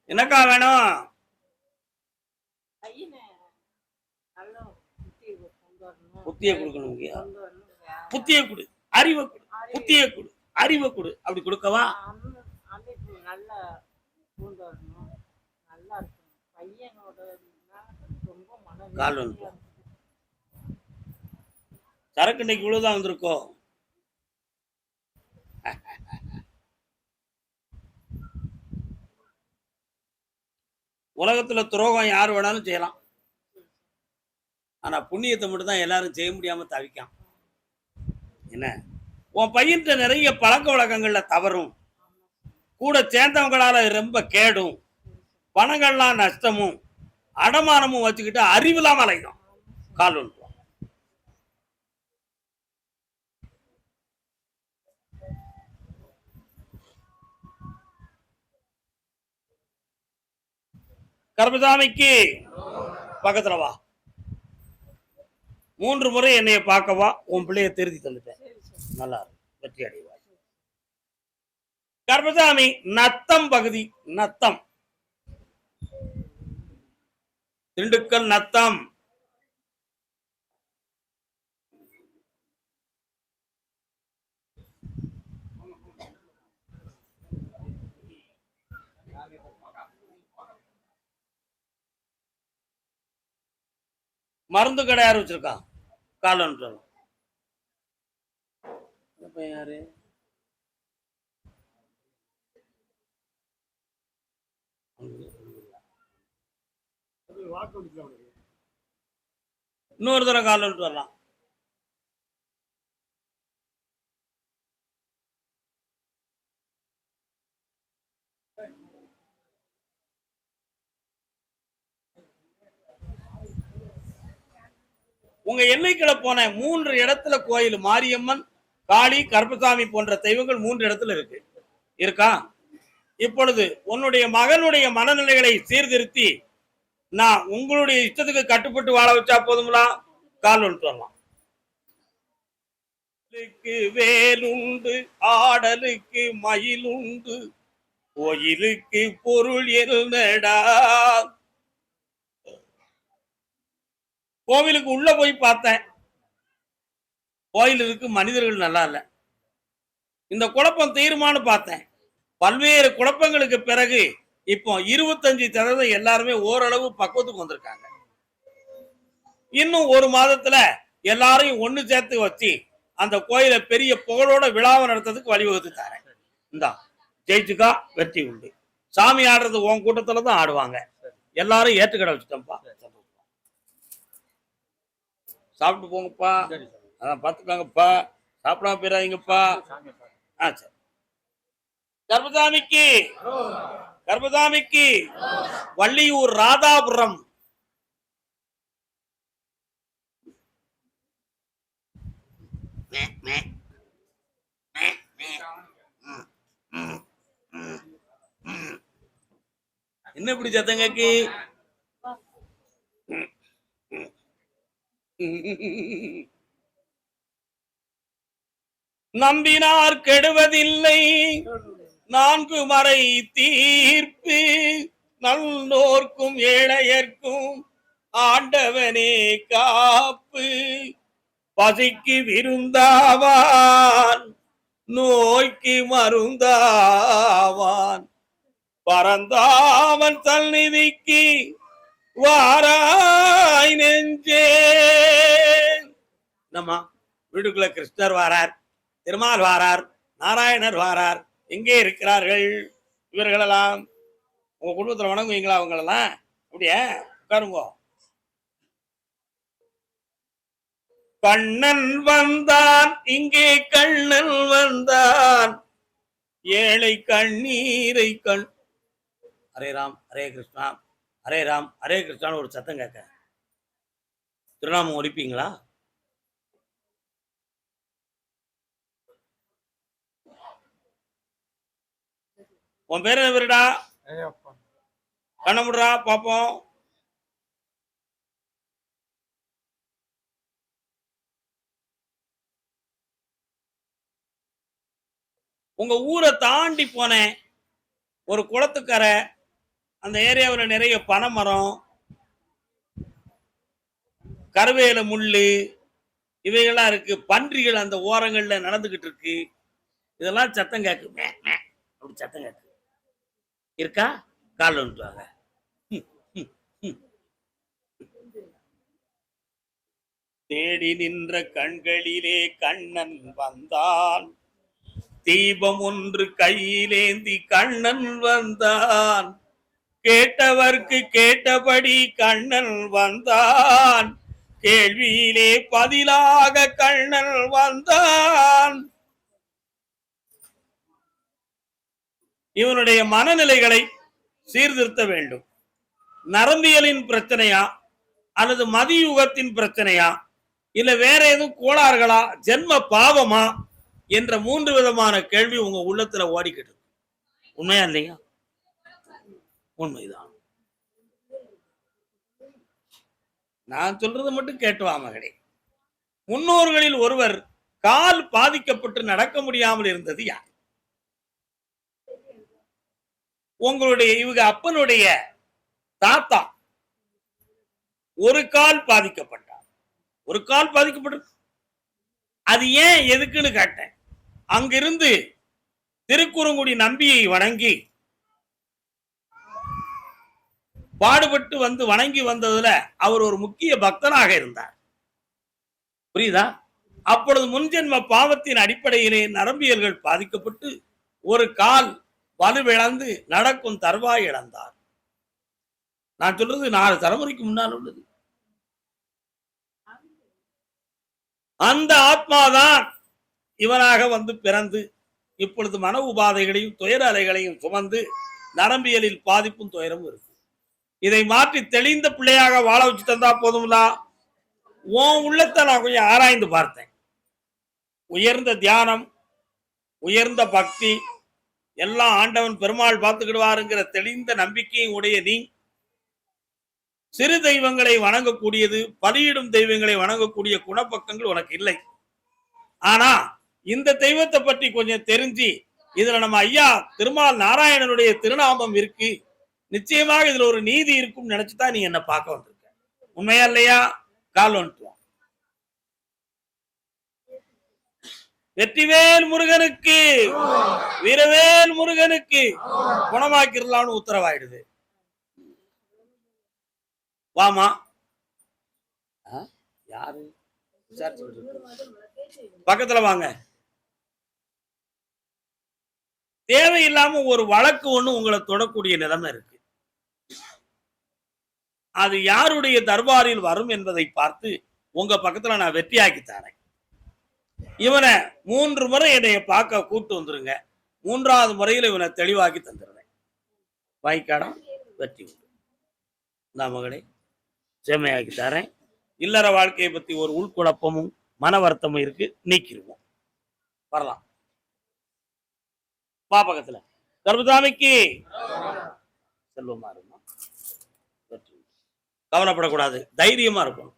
என்னக்கா வேணும்? புத்திய கொடுக்கணும். புத்திய கொடு, அறிவை கொடு, புத்திய கொடு, அறிவை கொடு. அப்படி கொடுக்கவா? கால் வந்து சரக்கு இன்னைக்கு இவ்வளவுதான் வந்திருக்கோம். உலகத்துல துரோகம் யார் வேணாலும் செய்யலாம். ஆனா புண்ணியத்தை மட்டும் தான் எல்லாரும் செய்ய முடியாம தவிக்கான். என்ன, உன் பையன்கிட்ட நிறைய பழக்க வழக்கங்கள்ல தவறும், கூட சேர்ந்தவங்களால ரொம்ப கேடும், பணங்கள்லாம் நஷ்டமும், அடமானமும் வச்சுக்கிட்டு அறிவில்லாம அலைக்கும். கால் ஒன்று. கருப்பசாமிக்கு பக்கத்துல வா. 3 முறை என்னைய பார்க்கவா. உன் பிள்ளைய திருத்தி தந்துட்டேன். நல்லா வெற்றி அடைவாய். கருப்பசாமி நத்தம் பகுதி. நத்தம், திண்டுக்கல் நத்தம். மருந்து கடை யார் வச்சிருக்கா? காலம் யாரு? இன்னொரு தடவை காலம் வரலாம். உங்க எல்லைக்குள்ள போன 3 இடத்துல கோயில் மாரியம்மன், காளி, கருப்பசாமி போன்ற தெய்வங்கள் 3 இடத்துல இருக்கா? இப்பொழுது உன்னுடைய மகனுடைய மனநிலைகளை சீர்திருத்தி நான் உங்களுடைய இஷ்டத்துக்கு கட்டுப்பட்டு வாழ வச்சா போதுங்களா? கால் வந்துட்டு வரலாம். வேலுண்டு ஆடலுக்கு மயிலுண்டு கோயிலுக்கு பொருள் என்னடா. கோவிலுக்கு உள்ள போய் பார்த்தேன், கோயில் இருக்கு, மனிதர்கள் நல்லா இல்ல. இந்த குழப்பம் தீருமானு பார்த்தேன். பல்வேறு குழப்பங்களுக்கு பிறகு இப்போ 25% எல்லாருமே ஓரளவு பக்குவத்துக்கு வந்திருக்காங்க. இன்னும் ஒரு மாதத்துல எல்லாரையும் ஒண்ணு சேர்த்து வச்சு அந்த கோயிலை பெரிய புகழோட விழாவை நடத்துறதுக்கு வழிவகுத்து தரேன். இந்தா ஜெயிச்சுக்கா, வெற்றி உண்டு. சாமி ஆடுறது உன் கூட்டத்துல தான் ஆடுவாங்க. எல்லாரும் ஏற்றுக்கடை வச்சுட்டோம்ப்பா. சாப்பிட்டு போங்கப்பா, அதான் பார்த்துக்காங்கப்பா, சாப்பிடாம போயிடாதீங்கப்பா. சரி. கர்பசாமிக்கு கர்பசாமிக்கு வள்ளியூர் ராதாபுரம் என்ன இப்படி சத்தங்கக்கு? நம்பினார் கெடுவதில்லை 4 மறை தீர்ப்பு, நல்லோர்க்கும் ஏழையர்க்கும் ஆண்டவனே காப்பு. பசிக்கு விருந்தாவான், நோய்க்கு மருந்தாவான், பரந்தாவன் தல்நிதிக்கு வாராய் நெஞ்சே. நம்ம வீட்டுக்குள்ள கிருஷ்ணர் வாரார், திருமால் வாரார், நாராயணர் வாரார். எங்கே இருக்கிறார்கள் இவர்களெல்லாம்? உங்க குடும்பத்துல வணங்குவீங்களா அவங்களெல்லாம்? அப்படியே உட்காருங்க. கண்ணன் வந்தான், இங்கே கண்ணன் வந்தான், ஏழை கண்ணீரை ஹரே ராம் ஹரே கிருஷ்ணா, ஹரே ராம் ஹரே கிருஷ்ணான்னு ஒரு சத்தம் கேட்க. திருநாமம் ஒழிப்பீங்களா? உன் பேர் என்ன பேருடா? கண்ணமுடுறா பாப்போம். உங்க ஊரை தாண்டி போனேன், ஒரு குளத்துக்கரை, அந்த ஏரியாவில் நிறைய பனைமரம், கருவேல முள்ளு இவைகள்லாம் இருக்கு. பன்றிகள் அந்த ஓரங்கள்ல நடந்துகிட்டு இருக்கு. இதெல்லாம் சத்தம் கேட்கு, அப்படி சத்தம் கேட்கு. இருக்கா? கால் வந்துட்டாங்க. தேடி நின்ற கண்களிலே கண்ணன் வந்தான், தீபம் ஒன்று கையிலேந்தி கண்ணன் வந்தான், கேட்டவர்க்கு கேட்டபடி கண்ணன் வந்தான், கேள்வியிலே பதிலாக கண்ணன் வந்தான். இவனுடைய மனநிலைகளை சீர்திருத்த வேண்டும். நரம்பியலின் பிரச்சனையா அல்லது மதியுகத்தின் பிரச்சனையா இல்ல வேற எதுவும் கோளாறுகளா, ஜென்ம பாவமா என்ற 3 விதமான கேள்வி உங்க உள்ளத்துல ஓடிக்கிட்டு. உண்மையா இல்லையா? உண்மைதான். நான் சொல்றது மட்டும் கேட்டு வா மகளே. முன்னோர்களில் ஒருவர் கால் பாதிக்கப்பட்டு நடக்க முடியாமல் இருந்தது யார்? உங்களுடைய இவங்க அப்பனுடைய தாத்தா ஒரு கால் பாதிக்கப்பட்டார். ஒரு கால் பாதிக்கப்பட்டு, அது ஏன் எதுக்குன்னு கேட்டேன். அங்கிருந்து திருக்குறுங்குடி நம்பியை வணங்கி பாடுபட்டு வந்து வணங்கி வந்ததுல அவர் ஒரு முக்கிய பக்தனாக இருந்தார். புரியுதா? அப்பொழுது முன்ஜென்ம பாவத்தின் அடிப்படையிலே நரம்பியல்கள் பாதிக்கப்பட்டு ஒரு கால் வலுவிழந்து நடக்கும் தருவாய் இழந்தார். நான் சொல்றது 4 தலைமுறைக்கு முன்னால் உள்ளது. அந்த ஆத்மாதான் இவனாக வந்து பிறந்து இப்பொழுது மன உபாதைகளையும் துயர அலைகளையும் சுமந்து நரம்பியலில் பாதிப்பும் துயரமும் இருக்கு. இதை மாற்றி தெளிந்த பிள்ளையாக வாழ வச்சு தந்தா போதும்ல. உன் உள்ளத்தை நான் கொஞ்சம் ஆராய்ந்து பார்த்தேன். உயர்ந்த தியானம், உயர்ந்த பக்தி எல்லாம் ஆண்டவன் பெருமாள் பார்த்துக்கிடுவாருங்கிற தெளிந்த நம்பிக்கையும் உடைய நீ சிறு தெய்வங்களை வணங்கக்கூடியது, பலியிடும் தெய்வங்களை வணங்கக்கூடிய குணப்பக்கங்கள் உனக்கு இல்லை. ஆனா இந்த தெய்வத்தை பற்றி கொஞ்சம் தெரிஞ்சு இதுல நம்ம ஐயா திருமால் நாராயணனுடைய திருநாமம் இருக்கு, நிச்சயமாக இதுல ஒரு நீதி இருக்கும் நினைச்சுதான் நீ என்ன பார்க்க வந்திருக்க. உண்மையா இல்லையா? கால் வந்துட்டுவோம். வெற்றிவேல் முருகனுக்கு, வீரவேல் முருகனுக்கு குணமாக்கிடலாம்னு உத்தரவாயிடுது. வாமா. யாரு பக்கத்துல வாங்க. தேவையில்லாம ஒரு வழக்கு ஒண்ணு உங்களை தொடக்கூடிய நிலைமை இருக்கு. அது யாருடைய தர்பாரில் வரும் என்பதை பார்த்து உங்க பக்கத்துல நான் வெற்றியாக்கி தரேன். இவனை 3 முறை என்னைய பார்க்க கூட்டு வந்துருங்க. 3வது முறையில் இவனை தெளிவாக்கி தந்துடுறேன். வாய்க்காடம் வெற்றி உண்டு. இந்த மகளை செம்மையாக்கி தரேன். இல்லற வாழ்க்கையை பத்தி ஒரு உள்குழப்பமும் மன வருத்தமும் இருக்கு, நீக்கிடுவோம். வரலாம். பக்கத்துல கர்மசாமிக்கு செல்வமா இருக்கும். கவலைப்படக்கூடாது, தைரியமா இருக்கணும்.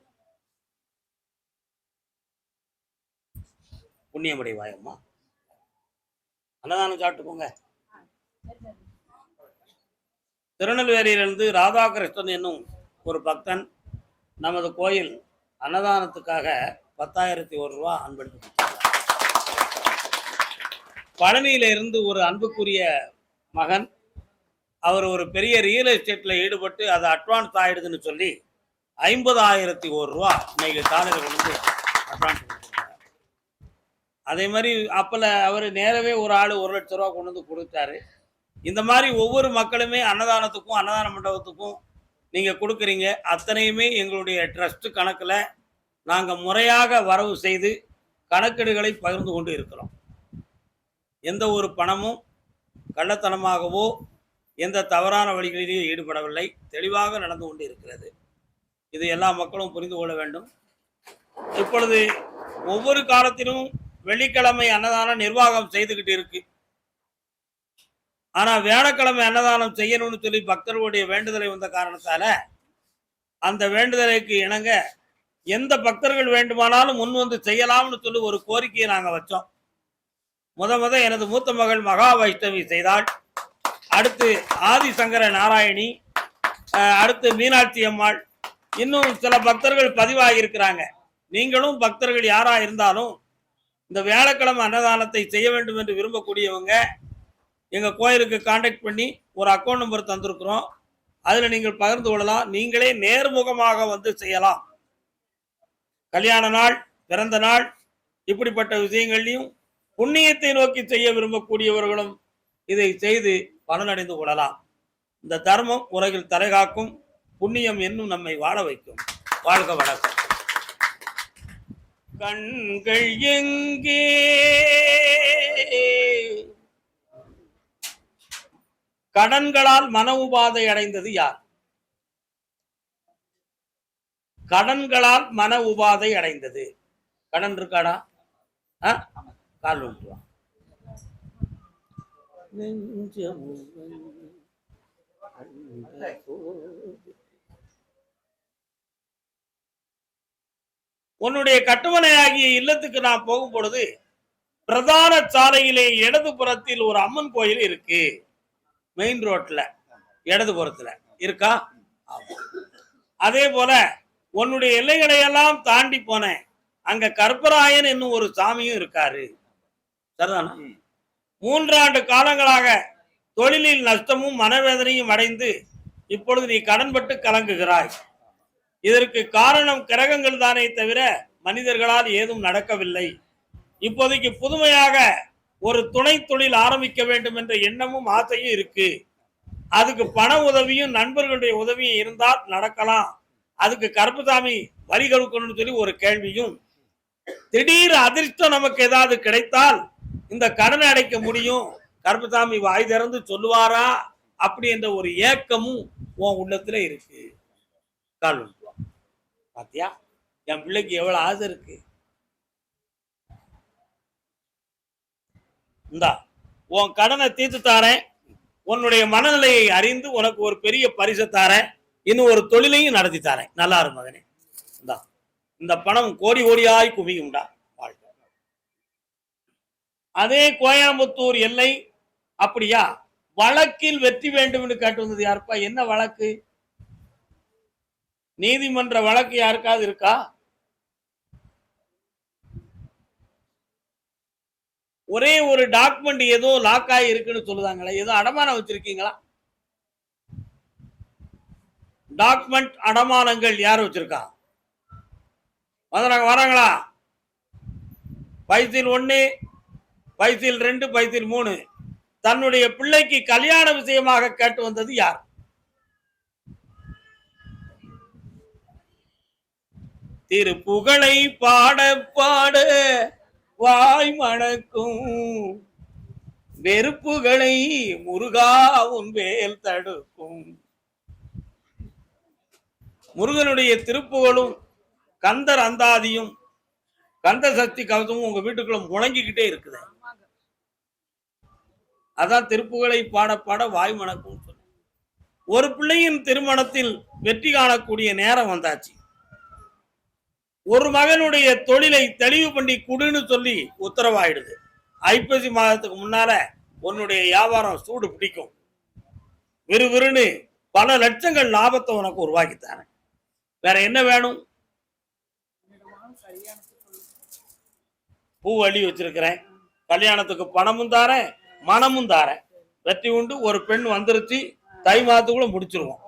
புண்ணியமடை வாயம்மா. அன்னதானம் சாப்பிட்டுக்கோங்க. திருநெல்வேலியிலிருந்து ராதாகிருஷ்ணன் என்னும் ஒரு பக்தன் நமது கோயில் அன்னதானத்துக்காக 10,001 ரூபா அன்பளிப்பு. பழனியில இருந்து ஒரு அன்புக்குரிய மகன், அவர் ஒரு பெரிய ரியல் எஸ்டேட்ல ஈடுபட்டு அது அட்வான்ஸ் ஆயிடுதுன்னு சொல்லி 50,001 ரூபா இன்னைக்கு காலையில் கொண்டு வந்து அட்வான்ஸ் கொடுத்துருக்காரு. அதே மாதிரி அப்பல அவர் நேரவே ஒரு ஆள் 1 லட்சம் ரூபா கொண்டு வந்து கொடுத்தாரு. இந்த மாதிரி ஒவ்வொரு மக்களுமே அன்னதானத்துக்கும் அன்னதான மண்டபத்துக்கும் நீங்க கொடுக்குறீங்க. அத்தனையுமே எங்களுடைய ட்ரஸ்ட் கணக்குல நாங்க முறையாக வரவு செய்து கணக்கெடுகளை பகிர்ந்து கொண்டு இருக்கிறோம். எந்த ஒரு பணமும் கள்ளத்தனமாகவோ எந்த தவறான வழிகளிலேயே ஈடுபடவில்லை, தெளிவாக நடந்து கொண்டு இருக்கிறது. இது எல்லா மக்களும் புரிந்து கொள்ள வேண்டும். இப்பொழுது ஒவ்வொரு காலத்திலும் வெள்ளிக்கிழமை அன்னதானம் நிர்வாகம் செய்துகிட்டு இருக்கு. ஆனா வியாழக்கிழமை அன்னதானம் செய்யணும்னு சொல்லி பக்தர்களுடைய வேண்டுதலை வந்த காரணத்தால அந்த வேண்டுதலுக்கு இணங்க எந்த பக்தர்கள் வேண்டுமானாலும் முன் வந்து செய்யலாம்னு சொல்லி ஒரு கோரிக்கையை நாங்க வச்சோம். முத எனது மூத்த மகள் மகா வைஷ்ணவி செய்தாள். அடுத்து ஆதிசங்கர நாராயணி, அடுத்து மீனாட்சி அம்மாள், இன்னும் சில பக்தர்கள் பதிவாகி இருக்கிறாங்க. நீங்களும் பக்தர்கள் யாரா இருந்தாலும் இந்த வியாழக்கிழமை அன்னதானத்தை செய்ய வேண்டும் என்று விரும்பக்கூடியவங்க எங்க கோயிலுக்கு கான்டாக்ட் பண்ணி ஒரு அக்கௌண்ட் நம்பர் தந்திருக்கிறோம். அதுல நீங்கள் பகிர்ந்து கொள்ளலாம். நீங்களே நேர்முகமாக வந்து செய்யலாம். கல்யாண நாள், பிறந்த நாள், இப்படிப்பட்ட விஷயங்களையும் புண்ணியத்தை நோக்கி செய்ய விரும்பக்கூடியவர்களும் இதை செய்து பலனடைந்து கொள்ளலாம். இந்த தர்மம் உலகில் தலைகாக்கும், புண்ணியம் என்னும் நம்மை வாழ வைக்கும். வாழ்க வணக்கம். கண்கள் எங்கே கடன்களால் மன உபாதை அடைந்தது யார்? கடன்களால் மன உபாதை அடைந்தது. கடன் இருக்காடா? கால் விட்டுருவான். உன்னுடைய கட்டுமனையாகிய இல்லத்துக்கு நான் போகும் பொழுது பிரதான சாலையிலே இடது புறத்தில் ஒரு அம்மன் கோயில் இருக்கு. மெயின் ரோட்ல இடது புறத்துல இருக்கா? அதே போல உன்னுடைய எல்லைகளை எல்லாம் தாண்டி போனேன், அங்க கற்பராயன் என்னும் ஒரு சாமியும் இருக்காரு. சரிதானா? 3 ஆண்டு காலங்களாக தொழிலில் நஷ்டமும் மனவேதனையும் அடைந்து இப்பொழுது நீ கடன்பட்டு கலங்குகிறாய். இதற்கு காரணம் கிரகங்கள் தானே தவிர மனிதர்களால் ஏதும் நடக்கவில்லை. இப்போதைக்கு புதுமையாக ஒரு துணை தொழில் ஆரம்பிக்க வேண்டும் என்ற எண்ணமும் ஆசையும் இருக்கு. அதுக்கு பண உதவியும் நண்பர்களுடைய உதவியும் இருந்தால் நடக்கலாம். அதுக்கு கருப்புசாமி வரி கொடுக்கணும்னு சொல்லி ஒரு கேள்வியும், திடீர் அதிர்ஷ்டம் நமக்கு ஏதாவது கிடைத்தால் இந்த கடனை அடைக்க முடியும், கருப்புசாமி வாய் திறந்து சொல்லுவாரா அப்படி என்ற ஒரு ஏக்கமும் உன் உள்ளத்துல இருக்கு. கால் பாத்தியா, என் பிள்ளைக்கு எவ்வளவு ஆசை இருக்கு. இந்தா உன் கடனை தீர்த்து தாரேன், உன்னுடைய மனநிலையை அறிந்து உனக்கு ஒரு பெரிய பரிசை தாரேன், இன்னும் ஒரு தொழிலையும் நடத்தி தாரேன், நல்லா இரு மகனே. இந்தா இந்த பணம் கோடி கோடியாய் குவியும்டா. வாழ்க்கை. அதே கோயம்புத்தூர் எல்லை அப்படியா, வழக்கில் வெற்றி வேண்டும் என்று கேட்டு வந்தது யாருப்பா? என்ன வழக்கு? நீதிமன்ற வழக்கு யாருக்காவது இருக்கா? ஒரே ஒரு டாக்குமெண்ட் ஏதோ லாக் ஆகி இருக்குன்னு சொல்லுதாங்களே, ஏதோ அடமானம் வச்சிருக்கீங்களா? டாக்குமெண்ட் அடமானங்கள் யார் வச்சிருக்கா? வராங்களா? பைசில் 1, பைசில் 2, பைசில் 3 தன்னுடைய பிள்ளைக்கு கல்யாண விஷயமாக கேட்டு வந்தது யார்? திருப்புகழை பாட பாட வாய் மணக்கும், வெறுப்புகளை முருகா உன் வேல் தடுக்கும். முருகனுடைய திருப்புகளும் கந்தர் அந்தாதியும் கந்த சக்தி கவசமும் உங்க வீட்டுக்குள்ள முழங்கிக்கிட்டே இருக்குது. அதான் திருப்புகளை பாட பாட வாய் மணக்கும். ஒரு பிள்ளையின் திருமணத்தில் வெற்றி காணக்கூடிய நேரம் வந்தாச்சு. ஒரு மகனுடைய தொழிலை தெளிவு பண்ணி குடுன்னு சொல்லி உத்தரவாயிடுது. ஐப்பசி மாதத்துக்கு முன்னால உன்னுடைய வியாபாரம் சூடு பிடிக்கும், விறுவிறுன்னு பல லட்சங்கள் லாபத்தை உனக்கு உருவாக்கித்தானே. வேற என்ன வேணும்? பூ அள்ளி வச்சிருக்கிறேன், கல்யாணத்துக்கு பணமும் தாரேன், மனமும் தாரேன். வெற்றி உண்டு. ஒரு பெண் வந்துருச்சு, தை மாதத்துக்குள்ள முடிச்சிருவோம்.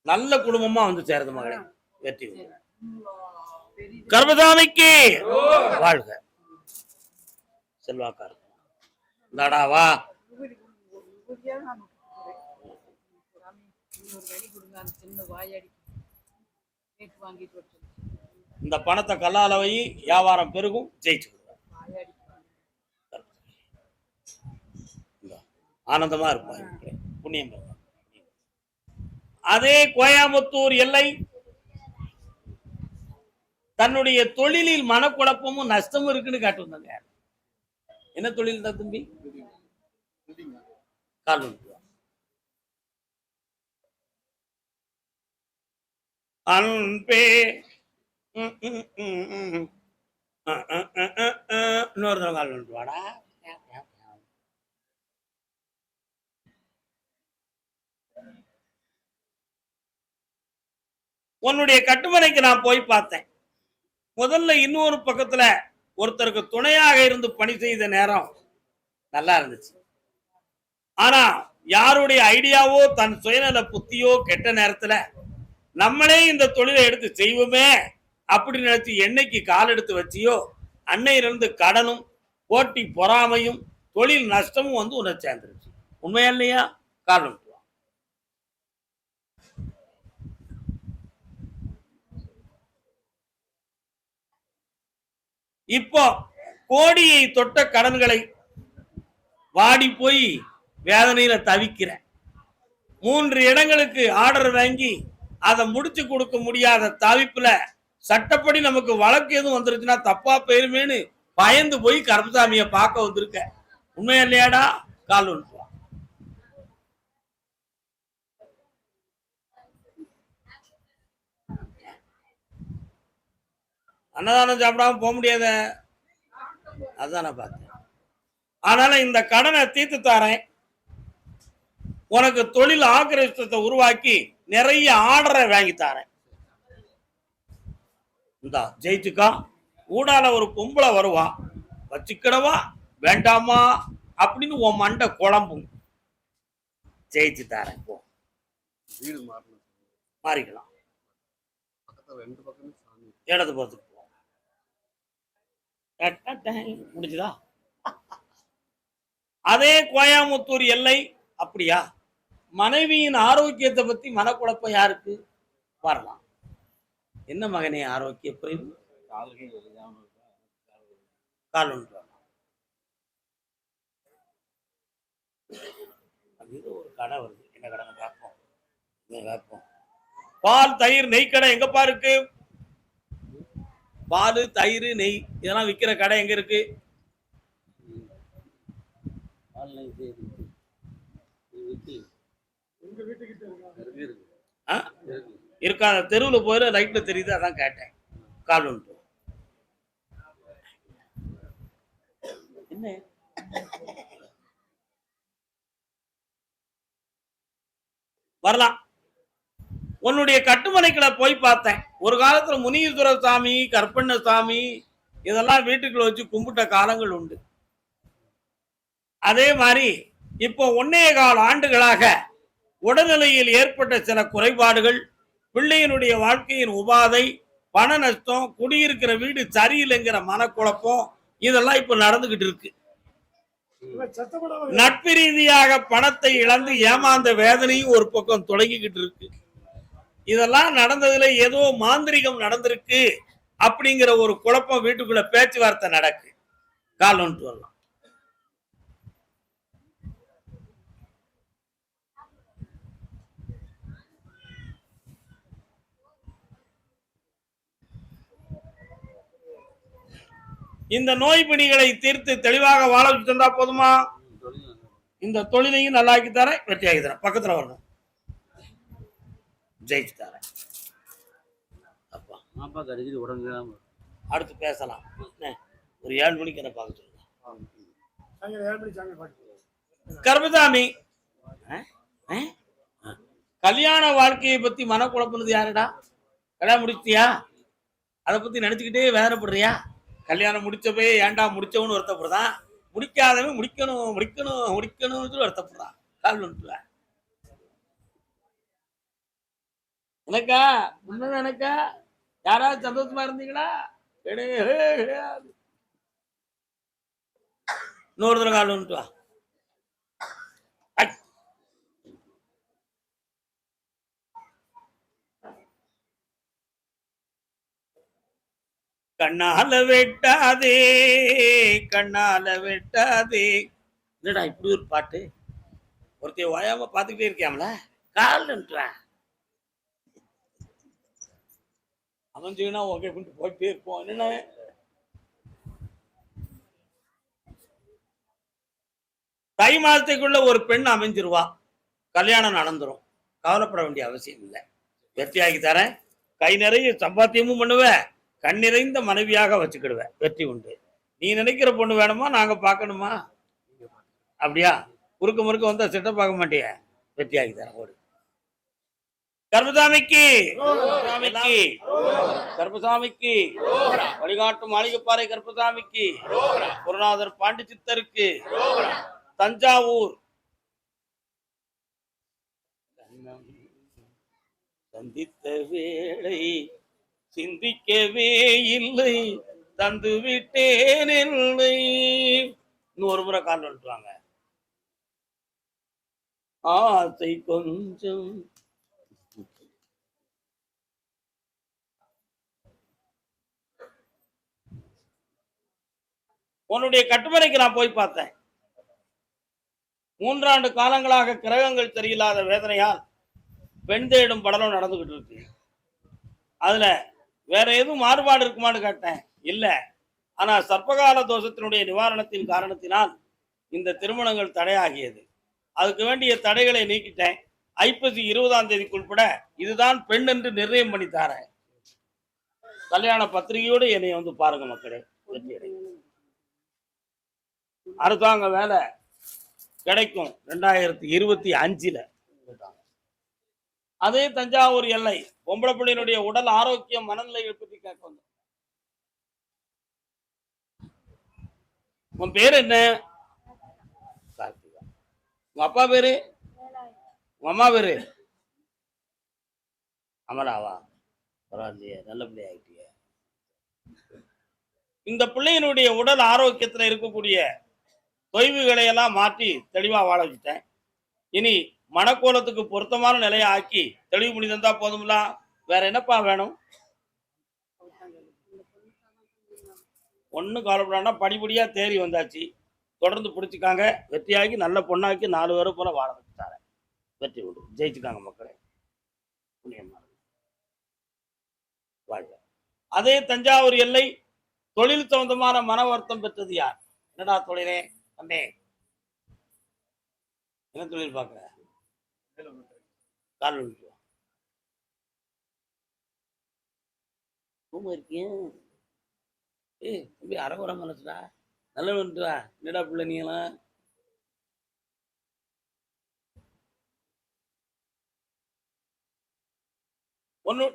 நல்ல குடும்பமா வந்து சேருது மகளே. வெற்றி உண்டு. கர்மசாமிக்கு வாழ்க. செல்வாக்கார் வா. இந்த பணத்தை கல்லால வை, வியாபாரம் பெருகும், ஜெயிச்சு ஆனந்தமா இருப்பாங்க, புண்ணியம். அதே கோயம்புத்தூர் எல்லை தன்னுடைய தொழிலில் மனக்குழப்பமும் நஷ்டமும் இருக்குன்னு காட்டு வந்தாங்க. என்ன தொழில் தான் தம்பி? கால் அன்பே இன்னொரு கால் வாடா. உன்னுடைய கட்டுமனைக்கு நான் போய் பார்த்தேன். முதல்ல இன்னொரு பக்கத்துல ஒருத்தருக்கு துணையாக இருந்து பணி செய்த நேரம் நல்லா இருந்துச்சு. ஆனா யாருடைய ஐடியாவோ தன் சுயநல புத்தியோ கெட்ட நேரத்துல நம்மளே இந்த தொழிலை எடுத்து செய்வோமே அப்படி நினைச்சு என்னைக்கு கால் எடுத்து வச்சியோ அன்னையிலிருந்து கடனும் போட்டி பொறாமையும் தொழில் நஷ்டமும் வந்து உன்னை சேர்ந்துருச்சு. உண்மையா இல்லையா? காரணம் இப்போ கோடியை தொட்ட கடன்களை வாடி போய் வேதனையில தவிக்கிற 3 இடங்களுக்கு ஆர்டர் வாங்கி அதை முடிச்சு கொடுக்க முடியாத தவிப்புல சட்டப்படி நமக்கு வழக்கு எதுவும் வந்துருச்சுன்னா தப்பா போயிருமேனு பயந்து போய் கருப்பசாமிய பார்க்க வந்திருக்க. உண்மையா இல்லையாடா? கால் ஒன்று அன்னதானம் சாப்பிடாம போக முடியாத, அதான் நான் பார்த்தேன். அதனால இந்த கடனை தீர்த்து தாரேன், உனக்கு தொழில் ஆக்கிரமிச்சத்தை உருவாக்கி நிறைய ஆர்டரை வாங்கி தாரேன். இந்த ஜெயிச்சுக்கா. ஊடால ஒரு பொம்பளை வருவா, வச்சுக்கிடவா வேண்டாமா அப்படின்னு உன் மண்டை குழம்பும். ஜெயிச்சு தாரேன், போ. மாறிக்கலாம், இடது பக்கத்துக்கு போ. முடிஞ்சுதா? அதே கோயம்புத்தூர் எல்லை அப்படியா, மனைவியின் ஆரோக்கியத்தை பத்தி மனக்குழப்பம் யாருக்கு வரலாம்? என்ன மகனே ஆரோக்கிய குறைவு? கால் ஒன்று ஒரு கடை வருது. என்ன கடை பார்ப்போம். பால் தயிர் நெய் கடை எங்கப்பா இருக்கு? பால், தயிர், நெய் இதெல்லாம் விற்கிற கடை எங்க இருக்கு? இருக்கா? தெருவில் போயிட லைட்ல தெரியுது, அதான் கேட்டேன். கால் ஒன்று என்ன வரலாம். உன்னுடைய கட்டுமனைக்குள்ள போய் பார்த்தேன். ஒரு காலத்துல முனீஸ்வர சாமி, கற்பண்ண சாமி இதெல்லாம் வீட்டுக்குள்ள வச்சு கும்பிட்ட காலங்கள் உண்டு. அதே மாதிரி இப்போ 1.25 ஆண்டுகளாக உடல்நிலையில் ஏற்பட்ட சில குறைபாடுகள், பிள்ளையினுடைய வாழ்க்கையின் உபாதை, பண நஷ்டம், குடியிருக்கிற வீடு சரியில்லைங்கிற மனக்குழப்பம் இதெல்லாம் இப்ப நடந்துகிட்டு இருக்கு. நட்பு ரீதியாக பணத்தை இழந்து ஏமாந்த வேதனையும் ஒரு பக்கம் தொடங்கிக்கிட்டு இருக்கு. இதெல்லாம் நடந்ததுல ஏதோ மாந்திரிகம் நடந்திருக்கு அப்படிங்கிற ஒரு குழப்பம் வீட்டுக்குள்ள பேச்சுவார்த்தை நடக்கு. கால் ஒன்று வரலாம். இந்த நோய் பிணிகளை தீர்த்து தெளிவாக வாழ வச்சு தந்தா போதுமா? இந்த தொழிலையும் நல்லாக்கி தரேன், வெற்றியாக்கி தரேன். பக்கத்துல வரணும், ஜெயிச்சு தரேன். அப்பா அடுத்து பேசலாம். ஒரு 7 மணிக்கு என்ன பார்க்க சொல்லுங்க. கர்மசாமி, கல்யாண வாழ்க்கையை பத்தி மனக்குழப்பது யாருடா? கல்யாணம் முடிச்சியா? அதை பத்தி நினைச்சுக்கிட்டே வேதனைப்படுறியா? கல்யாணம் முடிச்சவே ஏன்டா முடிச்சவனு வருத்தப்படுறான், முடிக்காதவன் முடிக்கணும் முடிக்கணும் முடிக்கணும்னு வருத்தப்படுறான். கால் வந்துட்டு எனக்கா முன்னதான் எனக்கா யாராவது சந்தோஷமா இருந்தீங்களா? கிடையாது. இன்னொரு தடவை கால் வந்துட்டு வா. கண்ணால வெட்டாதே கண்ணால வெட்டாதே. என்னடா இப்படி ஒரு பாட்டு? ஒருத்தைய ஓயாம பாத்துக்கிட்டே இருக்கியாமல. கால் அமைஞ்சுன்னா ஓகே பண்ணிட்டு போயிட்டே இருப்போம். என்ன தை மாதத்துக்குள்ள ஒரு பெண் அமைஞ்சிருவா, கல்யாணம் நடந்துரும். கவலைப்பட வேண்டிய அவசியம் இல்லை. வெற்றியாக்கி தரேன். கை நிறைய சம்பாத்தியமும் பண்ணுவேன், கண் நிறைந்த மனைவியாக வச்சுக்கிடுவேன். வெற்றி உண்டு. நீ நினைக்கிற பொண்ணு வேணுமா, நாங்க பார்க்கணுமா? அப்படியா? குறுக்க முறுக்க வந்தா சிட்ட பார்க்க மாட்டிய. வெற்றியாக்கி தரேன். ஓடு. கர்மசாமிக்கு கர்மசாமிக்கு வழிகாட்டும் மாளிகைப்பாறை கர்மசாமிக்கு, குருநாதர் பாண்டி சித்தருக்கு, தஞ்சாவூர் சந்தித்த வேளை சிந்திக்கவே இல்லை, தந்து விட்டேன் இல்லை. இன்னொரு முறை கால் வந்துட்டுவாங்க. ஆசை கொஞ்சம் உன்னுடைய கட்டுமனைக்கு நான் போய் பார்த்தேன். 3 ஆண்டு காலங்களாக கிரகங்கள் சரியில்லாத வேதனையால் பெண் தேடும் படலம் நடந்துகிட்டு இருக்கு. அதுல வேற எதுவும் மாறுபாடு இருக்குமான்னு கேட்டேன். இல்ல, ஆனா சர்ப்பகால தோஷத்தினுடைய நிவாரணத்தின் காரணத்தினால் இந்த திருமணங்கள் தடையாகியது. அதுக்கு வேண்டிய தடைகளை நீக்கிட்டேன். ஐப்பசி 20ஆம் தேதிக்குள்பட இதுதான் பெண் என்று நிர்ணயம் பண்ணி தாரேன். கல்யாண பத்திரிகையோடு என்னை வந்து பாருங்க மக்களே. அரசாங்க வேலை கிடைக்கும் 2025. அதே தஞ்சாவூர் எல்லை பொம்பளை பிள்ளையினுடைய உடல் ஆரோக்கியம் மனநிலையை பத்தி கேட்க வந்தோம். உன் பேர் என்ன? கார்த்திகா. உங்க அப்பா பேரு? உங்க அம்மா பேரு? அமராவா? பரவாயில்லையே, நல்ல பிள்ளை ஆகிட்டிய. இந்த பிள்ளையினுடைய உடல் ஆரோக்கியத்துல இருக்கக்கூடிய தொய்வுகளை எல்லாம் மாற்றி தெளிவா வாழ வச்சுட்டேன். இனி மனக்கோலத்துக்கு பொருத்தமான நிலையை ஆக்கி தெளிவு பண்ணி தந்தா போதும்ல. வேற என்னப்பா வேணும்? ஒன்னும் கவலைப்படாண்டா, படிப்படியா தேறி வந்தாச்சு. தொடர்ந்து பிடிச்சிக்காங்க. வெற்றியாக்கி நல்ல பொண்ணாக்கி 4 பேரை போல வாழ வச்சுட்டாரேன். வெற்றி உண்டு. ஜெயிச்சுக்காங்க மக்களே. புண்ணியமா வாழ்க. அதே தஞ்சாவூர் எல்லை தொழில் சம்பந்தமான மன வருத்தம் பெற்றது யார்? என்னடா தொழிலே தம்பி, என்ன தொழில் பார்க்குற? கால் வலிக்குதா? தூங்க இருக்கீங்க? ஏய் தம்பி, அரைகுறை மனசுடா, நல்ல வந்துட்டு வா. என்னடா பிள்ளை நீங்களாம்? ஒன்னு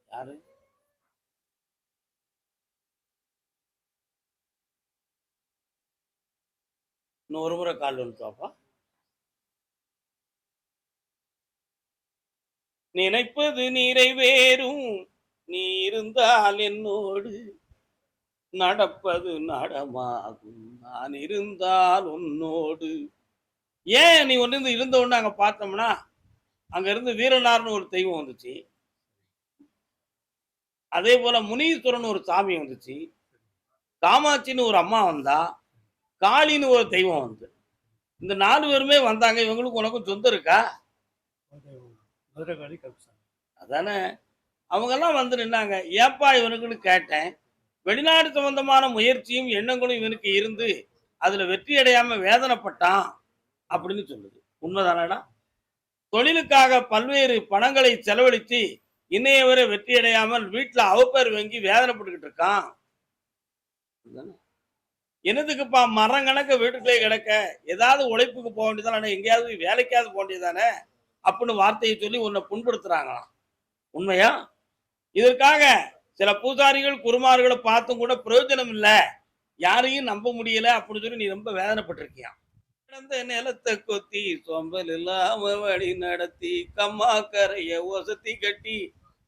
யாரு? இன்னும் ஒரு முறை கால் வந்துட்டாப்பா. நினைப்பது நிறைவேறும், நீ இருந்தால் என்னோடு, நடப்பது நடமாகும், நான் இருந்தால் உன்னோடு. ஏன் நீ ஒன்று இருந்த ஒண்ணு அங்க பார்த்தோம்னா, அங்க இருந்து வீரனார்னு ஒரு தெய்வம் வந்துச்சு. அதே போல முனீஸ்வரன் ஒரு சாமி வந்துச்சு. காமாட்சின்னு ஒரு அம்மா வந்தா. காளின்னு ஒரு தெய்வம் வந்து. இந்த 4 பேருமே வந்தாங்க. இவங்களுக்கு உனக்கும் சொந்தம் இருக்கா? அதானே. அவங்கெல்லாம் வந்து நின்னாங்க. ஏப்பா இவனுக்குன்னு கேட்டேன். வெளிநாடு சம்பந்தமான முயற்சியும் எண்ணங்களும் இவனுக்கு இருந்து அதுல வெற்றி அடையாம வேதனைப்பட்டான் அப்படின்னு சொல்லுது. உண்மைதானடா? தொழிலுக்காக பல்வேறு பணங்களை செலவழித்து இன்னைய வரை வெற்றி அடையாமல் வீட்டுல அவப்பேர் வாங்கி வேதனைப்பட்டுக்கிட்டு இருக்கான். என்னதுக்குப்பா மரம் கணக்க வீட்டுக்குள்ளே கிடக்க, ஏதாவது உழைப்புக்கு போக வேண்டியதானே, எங்கேயாவது வேலைக்காவது போக வேண்டியதானே அப்படின்னு வார்த்தையை சொல்லி உன்னை புண்படுத்துறாங்களாம். உண்மையா? இதற்காக சில பூசாரிகள் குருமார்களை பார்த்தும் கூட பிரயோஜனம் இல்ல, யாரையும் நம்ப முடியல அப்படின்னு சொல்லி நீ ரொம்ப வேதனைப்பட்டிருக்கியா. கிடந்த நிலத்தை கொத்தி சொம்பல் இல்லாம வழி நடத்தி கம்மா கரைய ஒசத்தி கட்டி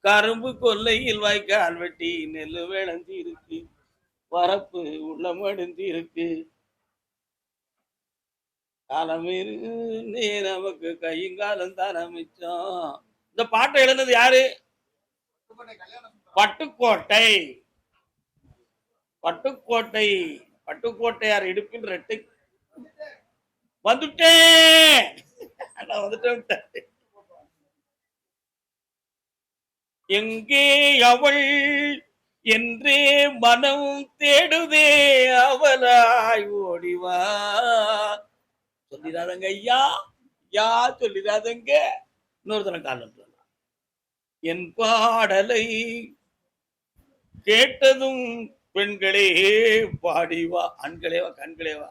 கரும்பு கொல்லையில் வாய்க்கால் வெட்டி நெல்லு விளைஞ்சி இருக்கு, வரப்பு உள்ள மடிஞ்சு இருக்கு, காலம் நீ நமக்கு கையுங்காலம் தான மிச்சம். இந்த பாட்டை எழுந்தது யாரு? பட்டுக்கோட்டை. பட்டுக்கோட்டை. பட்டுக்கோட்டையார் இடுப்பில் ரெட்டை வந்துட்டேன். வந்துட்டேன். எங்கே அவள் என்றே மனம் தேடுதே, அவளாய் ஓடிவா. சொல்லிடாதங்க ஐயா, யா சொல்லிடாதங்க. இன்னொருத்தன காலம் என் பாடலை கேட்டதும் பெண்களே பாடிவா, ஆண்களேவா கண்களேவா.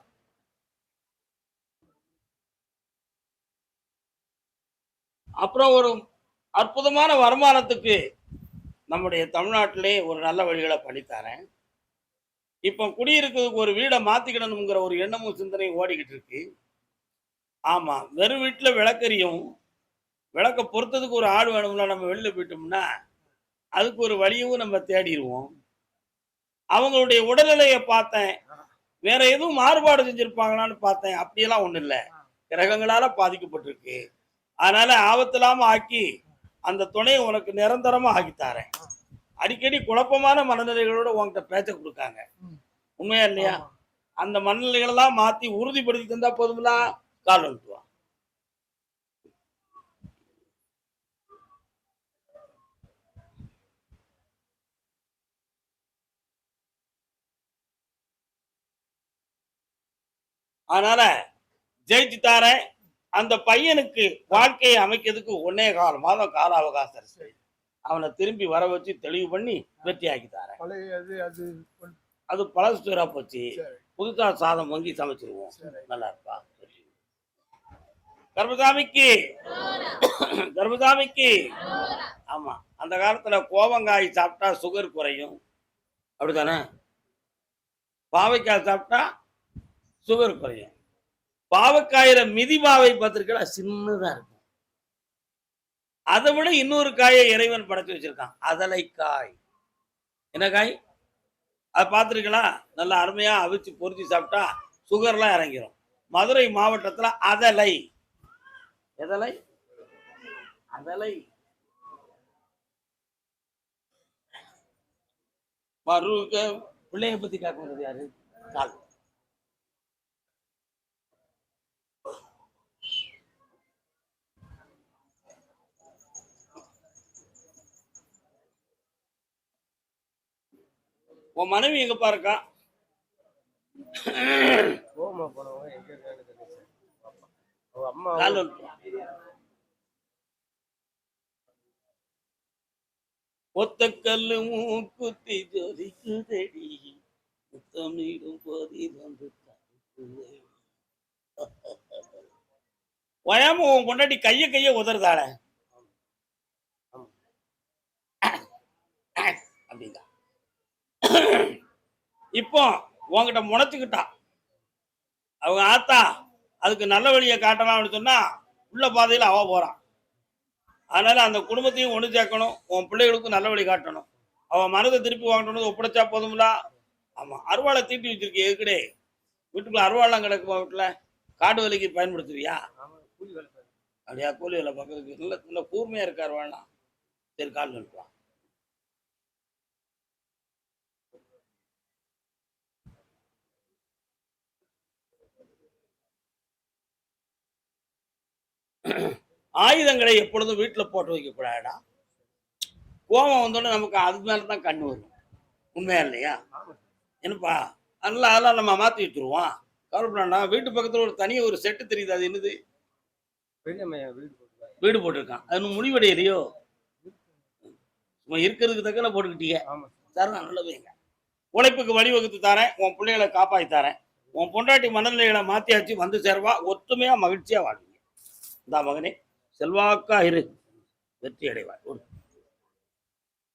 அப்புறம் ஒரு அற்புதமான வருமானத்துக்கு நம்முடைய தமிழ்நாட்டிலே ஒரு நல்ல வழிகளை பண்ணித்தாரேன். இப்ப குடியிருக்கிறதுக்கு ஒரு வீடை மாத்திக்கிடணுங்கிற ஒரு எண்ணமும் சிந்தனையும் ஓடிக்கிட்டு இருக்கு. ஆமா, வெறும் வீட்டுல விளக்கரியும், விளக்க பொறுத்ததுக்கு ஒரு ஆள் வேணும்ல. நம்ம வெளியில போயிட்டோம்னா அதுக்கு ஒரு வழியும் நம்ம தேடிடுவோம். அவங்களுடைய உடல்நிலையை பார்த்தேன், வேற எதுவும் மாறுபாடு செஞ்சிருப்பாங்களான்னு பார்த்தேன். அப்படியெல்லாம் ஒண்ணு இல்லை, கிரகங்களால பாதிக்கப்பட்டிருக்கு. அதனால ஆபத்தில்லாம ஆக்கி அந்த துணையை உனக்கு நிரந்தரமா ஆக்கித்தாரேன். அடிக்கடி குழப்பமான மனநிலைகளோட உங்ககிட்ட பேச்ச கொடுக்காங்க. உண்மையா இல்லையா? அந்த மனநிலைகள் எல்லாம் மாத்தி உறுதிப்படுத்தி தந்தா போதும்ல. கால் வந்துட்டுவான். அதனால ஜெயிச்சு தாரேன். அந்த பையனுக்கு வாழ்க்கையை அமைக்கிறதுக்கு 1.25 மாதம் கால அவகாசம் இருக்கு. அவனை திரும்பி வர வச்சு தெளிவு பண்ணி வெற்றி ஆக்கி தாரேன். அது பழசுரா போச்சு, புதுசா சாதம் வாங்கி சமைச்சிருவோம். நல்லா இருப்பா. கர்மசாமிக்கு கர்மசாமிக்கு. ஆமா, அந்த காலத்துல கோவங்காய் சாப்பிட்டா சுகர் குறையும், அப்படித்தானே? பாவைக்காய் சாப்பிட்டா சுகர் குறையும். பாவக்காயில மிதிபாவை பார்த்திருக்கா, சின்னதா இருக்கும். அதை விட இன்னொரு காயை இறைவன் படைச்சு வச்சிருக்கான், அதலைக்காய். என்ன காய்? அதை பார்த்திருக்கலாம். நல்லா அருமையா அவிச்சு பொரிச்சு சாப்பிட்டா சுகர்லாம் இறங்கிரும். மதுரை மாவட்டத்துல அதலை. எதலை? அதலை. மருக பிள்ளைய பத்தி கேட்கறது யாரு? கால். உன் மனைவி எங்கப்பா இருக்கா? ஒத்தக்கல்லு மூக்குத்தி ஜொலிக்குதடி, முத்தமிடும் போதி வந்து வயாம உன் பொண்டாட்டி கைய உதறதாள அப்படிங்க. இப்போ உன்கிட்ட முனைச்சுக்கிட்டா அவங்க ஆத்தா, அதுக்கு நல்ல வழியை காட்டலாம் அப்படின்னு சொன்னா உள்ள பாதையில அவ போறான். அதனால அந்த குடும்பத்தையும் ஒண்ணு சேர்க்கணும், உன் பிள்ளைகளுக்கும் நல்ல வழி காட்டணும். அவன் மனதை திருப்பி வாங்கணும் ஒப்படைச்சா போதும்ல. ஆமா, அருவாளை தீட்டி வச்சிருக்கே எதுக்குடே? வீட்டுக்குள்ள அருவாள்லாம் கிடக்குமா? வீட்டுல காடு வேலைக்கு பயன்படுத்துவியா? அப்படியா? கூலி வேலை பார்க்கறதுக்கு நல்ல நல்ல கூர்மையா இருக்க அருவாள்லாம். சரி, கால் நிறுத்துவான். ஆயுதங்களை எப்பொழுதும் வீட்டுல போட்டு வைக்க கூடாதுடா. கோபம் வந்தோடனே நமக்கு அது மேலதான் கண்ணு வரும். உண்மையா இல்லையா? என்னப்பா, அதனால அதெல்லாம் நம்ம மாத்தி வச்சிருவோம். கவலைப்படா. வீட்டு பக்கத்துல ஒரு தனியா ஒரு செட்டு தெரியுது, அது என்னது? வீடு போட்டிருக்கான். அது முடிவடையிலையோ? இருக்கிறதுக்கு தக்கன போட்டுக்கிட்டீங்க. சார், நல்லதுங்க. உழைப்புக்கு வழிவகுத்து தரேன், உன் பிள்ளைகளை காப்பாற்றி தரேன், உன் பொண்டாட்டி மனநிலைகளை மாத்தியாச்சு, வந்து சேர்வா, ஒத்துமையா மகிழ்ச்சியா வாழ்வீங்க. இந்த மகனே, செல்வாக்கா இரு, வெற்றி அடைவார்.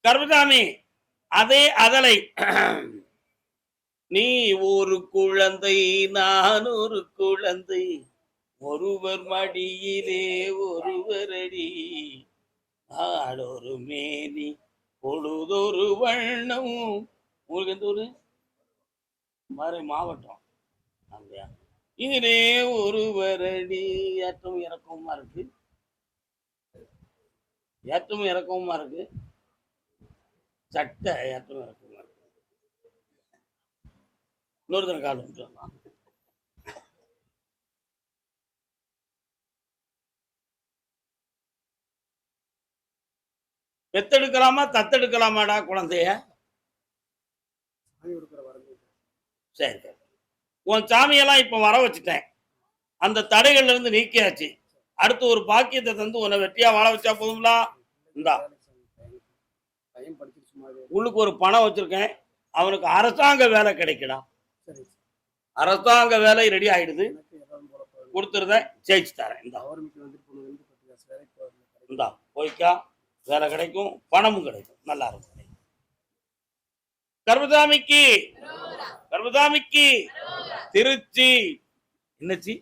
கர்மசாமி, அதே அதலை நீ ஒரு குழந்தை, நான் ஒரு குழந்தை, ஒருவர் மடியிலே ஒருவர் அடி, நாளொரு மேனி பொழுதொரு வண்ணம். உங்களுக்கு எந்த ஊரு? மாவட்டம். அப்படியா? இதே ஒருவர் அடி. ஏற்றமும் இறக்கமுமா இருக்கு, ஏற்றமும் இறக்கமுமா இருக்கு, சட்டை ஏற்றமும் இறக்கமுமா இருக்கு. இன்னொருத்தர கால் விட்டுலாம். பெத்தெடுக்கலாமா தத்தெடுக்கலாமாடா குழந்தைய? சரி, உன் சாமியெல்லாம் இப்ப வர வச்சுட்டேன், அந்த தடைகள்ல இருந்து நீக்கியாச்சு. அடுத்து ஒரு பாக்கியத்தை தந்து உன்னை வெற்றியா வாழ வச்சா போதும்ல. இந்தா உள்ளுக்கு ஒரு பணம் வச்சிருக்கேன், அவனுக்கு அரசாங்க வேலை கிடைக்கலாம். அரசாங்க வேலை ரெடி ஆயிடுது, கொடுத்துருதேன், ஜெயிச்சு தரேன். இந்தா போய்க்கா, வேலை கிடைக்கும், பணமும் கிடைக்கும், நல்லா இருக்கும். கர்மசாமிக்கு, கர்மசாமிக்கு திருச்சி. என்னச்சி?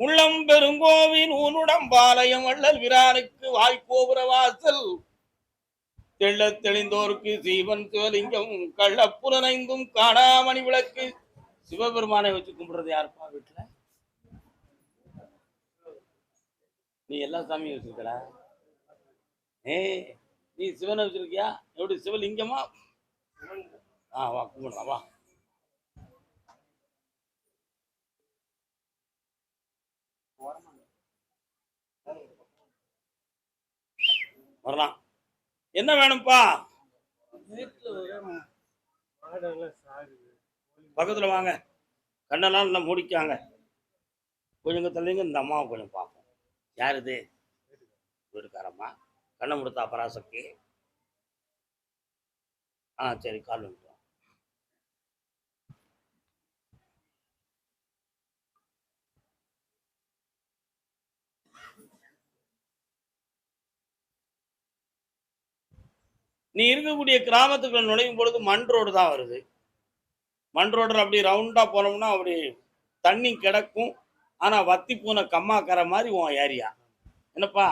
உள்ளம் பெருங்கோவின் ஊனுடம் பாளையம் வள்ளல் விரானுக்கு வாய்க்கோபுர வாசல் தெள்ள தெளிந்தோருக்கு சீவன் சிவலிங்கம் கள்ளப்புலனைந்தும் காணாமணி விளக்கு. சிவபெருமானை வச்சு கும்பிடுறது யாருப்பா வீட்டுல? நீ எல்லா சாமியும் வச்சிருக்கடா. நீ சிவனை வச்சிருக்கியா? எப்படி சிவலிங்கமா? வா கும்பிடலாம், வா. வரலாம். என்ன வேணும்ப்பா? பக்கத்துல வாங்க, கண்ணெல்லாம் நல்லா மூடிக்காங்க, கொஞ்சம் தள்ளிங்க. இந்த அம்மாவை கொஞ்சம் பார்ப்போம். யார் இது? வீட்டுக்காரம்மா. கண்ணை முடுத்தா பராசக்தி. சரி, கால் வந்துடும். நீ இருக்கக்கூடிய கிராமத்துக்குள்ள நுழையும் பொழுது மண் ரோடு தான் வருது. மண் ரோடுல அப்படி ரவுண்டா போனோம்னா அப்படி தண்ணி கிடக்கும். ஆனா வத்தி போன கம்மாக்கரை மாதிரி உன் ஏரியா. என்னப்பா,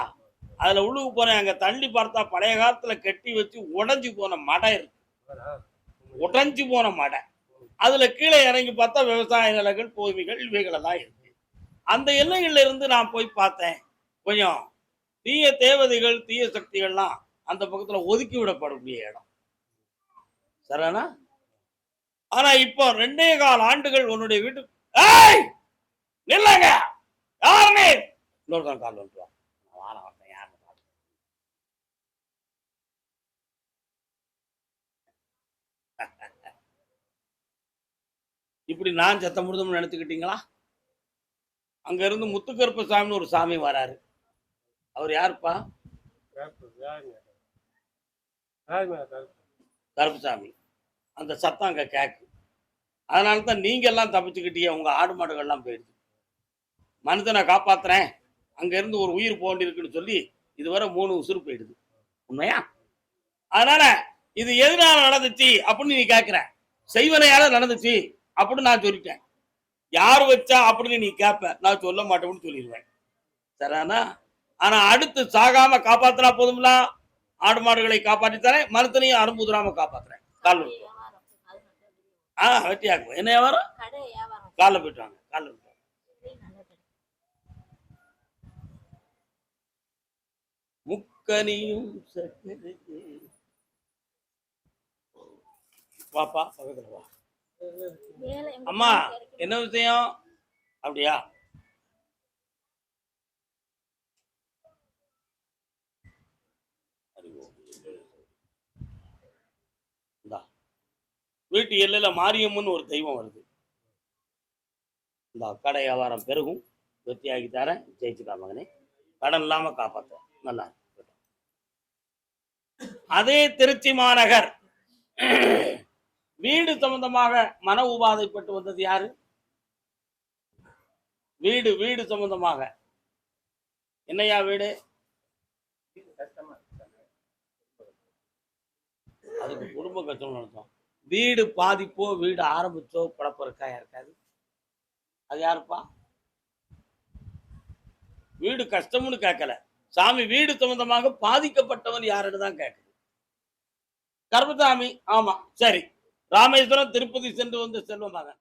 அதுல உள்ளுக்கு போனேன், அங்க தள்ளி பார்த்தா பழைய காலத்துல கட்டி வச்சு உடைஞ்சு போன மடை இருக்கு, உடைஞ்சு போன மடை. அதுல கீழே இறங்கி பார்த்தா விவசாய நிலங்கள், பூமிகள், இவைகள் எல்லாம் இருக்கு. அந்த எல்லைகள்ல இருந்து நான் போய் பார்த்தேன். கொஞ்சம் தீய தேவதைகள், தீய சக்திகள்லாம் அந்த பக்கத்துல ஒதுக்கி விடப்படக்கூடிய இடம். சரிண்ணா? ஆனா இப்போ 2.25 ஆண்டுகள் உன்னுடைய வீட்டு நில்லுங்க, யாருமே இன்னொருத்தன் கால் வந்துருவான். இப்படி நான் சத்தமிடுதம்னு நினைச்சுக்கிட்டீங்களா? அங்க இருந்து முத்துக்கருப்பசாமின்னு ஒரு சாமி வராரு. அவர் யாருப்பா? கருப்பசாமி. அந்த சத்தம் அங்க கேக்கு. அதனால தான் நீங்க எல்லாம் தப்பிச்சுக்கிட்டீங்க. உங்க ஆடு மாடுகள்லாம் போயிடுச்சு. மனிதனை காப்பாத்துறேன், அங்க இருந்து ஒரு உயிர் போக வேண்டியிருக்குன்னு சொல்லி இதுவரை 3 உசுறு போயிடுது. உண்மையா? அதனால இது எதனால நடந்துச்சு அப்படின்னு நீ கேட்கிற. செய்வனையால நடந்துச்சு அப்படின்னு நான் சொல்லிட்டேன். யார் வச்சா அப்படின்னு நீ கேட்ப. நான் சொல்ல மாட்டேன்னு சொல்லிடுவேன். சரிதானா? ஆனா அடுத்து சாகாம காப்பாத்தினா போதும்ல. ஆடு மாடுகளை காப்பாற்றி தரேன், மனுத்தனையும் அரும்புதுராம காப்பாத்துறேன். கால் வெட்டியாக்குவேன். என்ன வியாபாரம்? காலைல போயிட்டு வாங்க. காலைல போயிட்டு வாங்க. முக்கனியும் வாப்பா பக்கத்துல வா. அம்மா என்ன விஷயம்? அப்படியா? வீட்டு எல்லையில மாரியம்மன் ஒரு தெய்வம் வருது. இந்த கடை வியாபாரம் பெருகும், வெற்றியாகி தரேன், ஜெயிச்சுக்கா மகனே, கடன் இல்லாம காப்பாற்ற நல்லா. அதே திருச்சி மாநகர் வீடு சம்பந்தமாக மன உபாதைப்பட்டு வந்தது யாரு? வீடு சம்பந்தமாக. என்னையா வீடு? அதுக்கு குடும்ப கஷ்டம் நடத்தும். வீடு பாதிப்போ வீடு ஆரம்பிச்சோ குழப்பம் இருக்கா யாருக்காது? அது யாருப்பா? வீடு கஷ்டம்னு கேட்கல, சாமி வீடு சம்பந்தமாக பாதிக்கப்பட்டவன் யாருன்னு தான் கேட்குது. கருப்பசாமி. ஆமா சரி. ராமேஸ்வரம் திருப்பதி சென்று வந்த செல்வமகன்.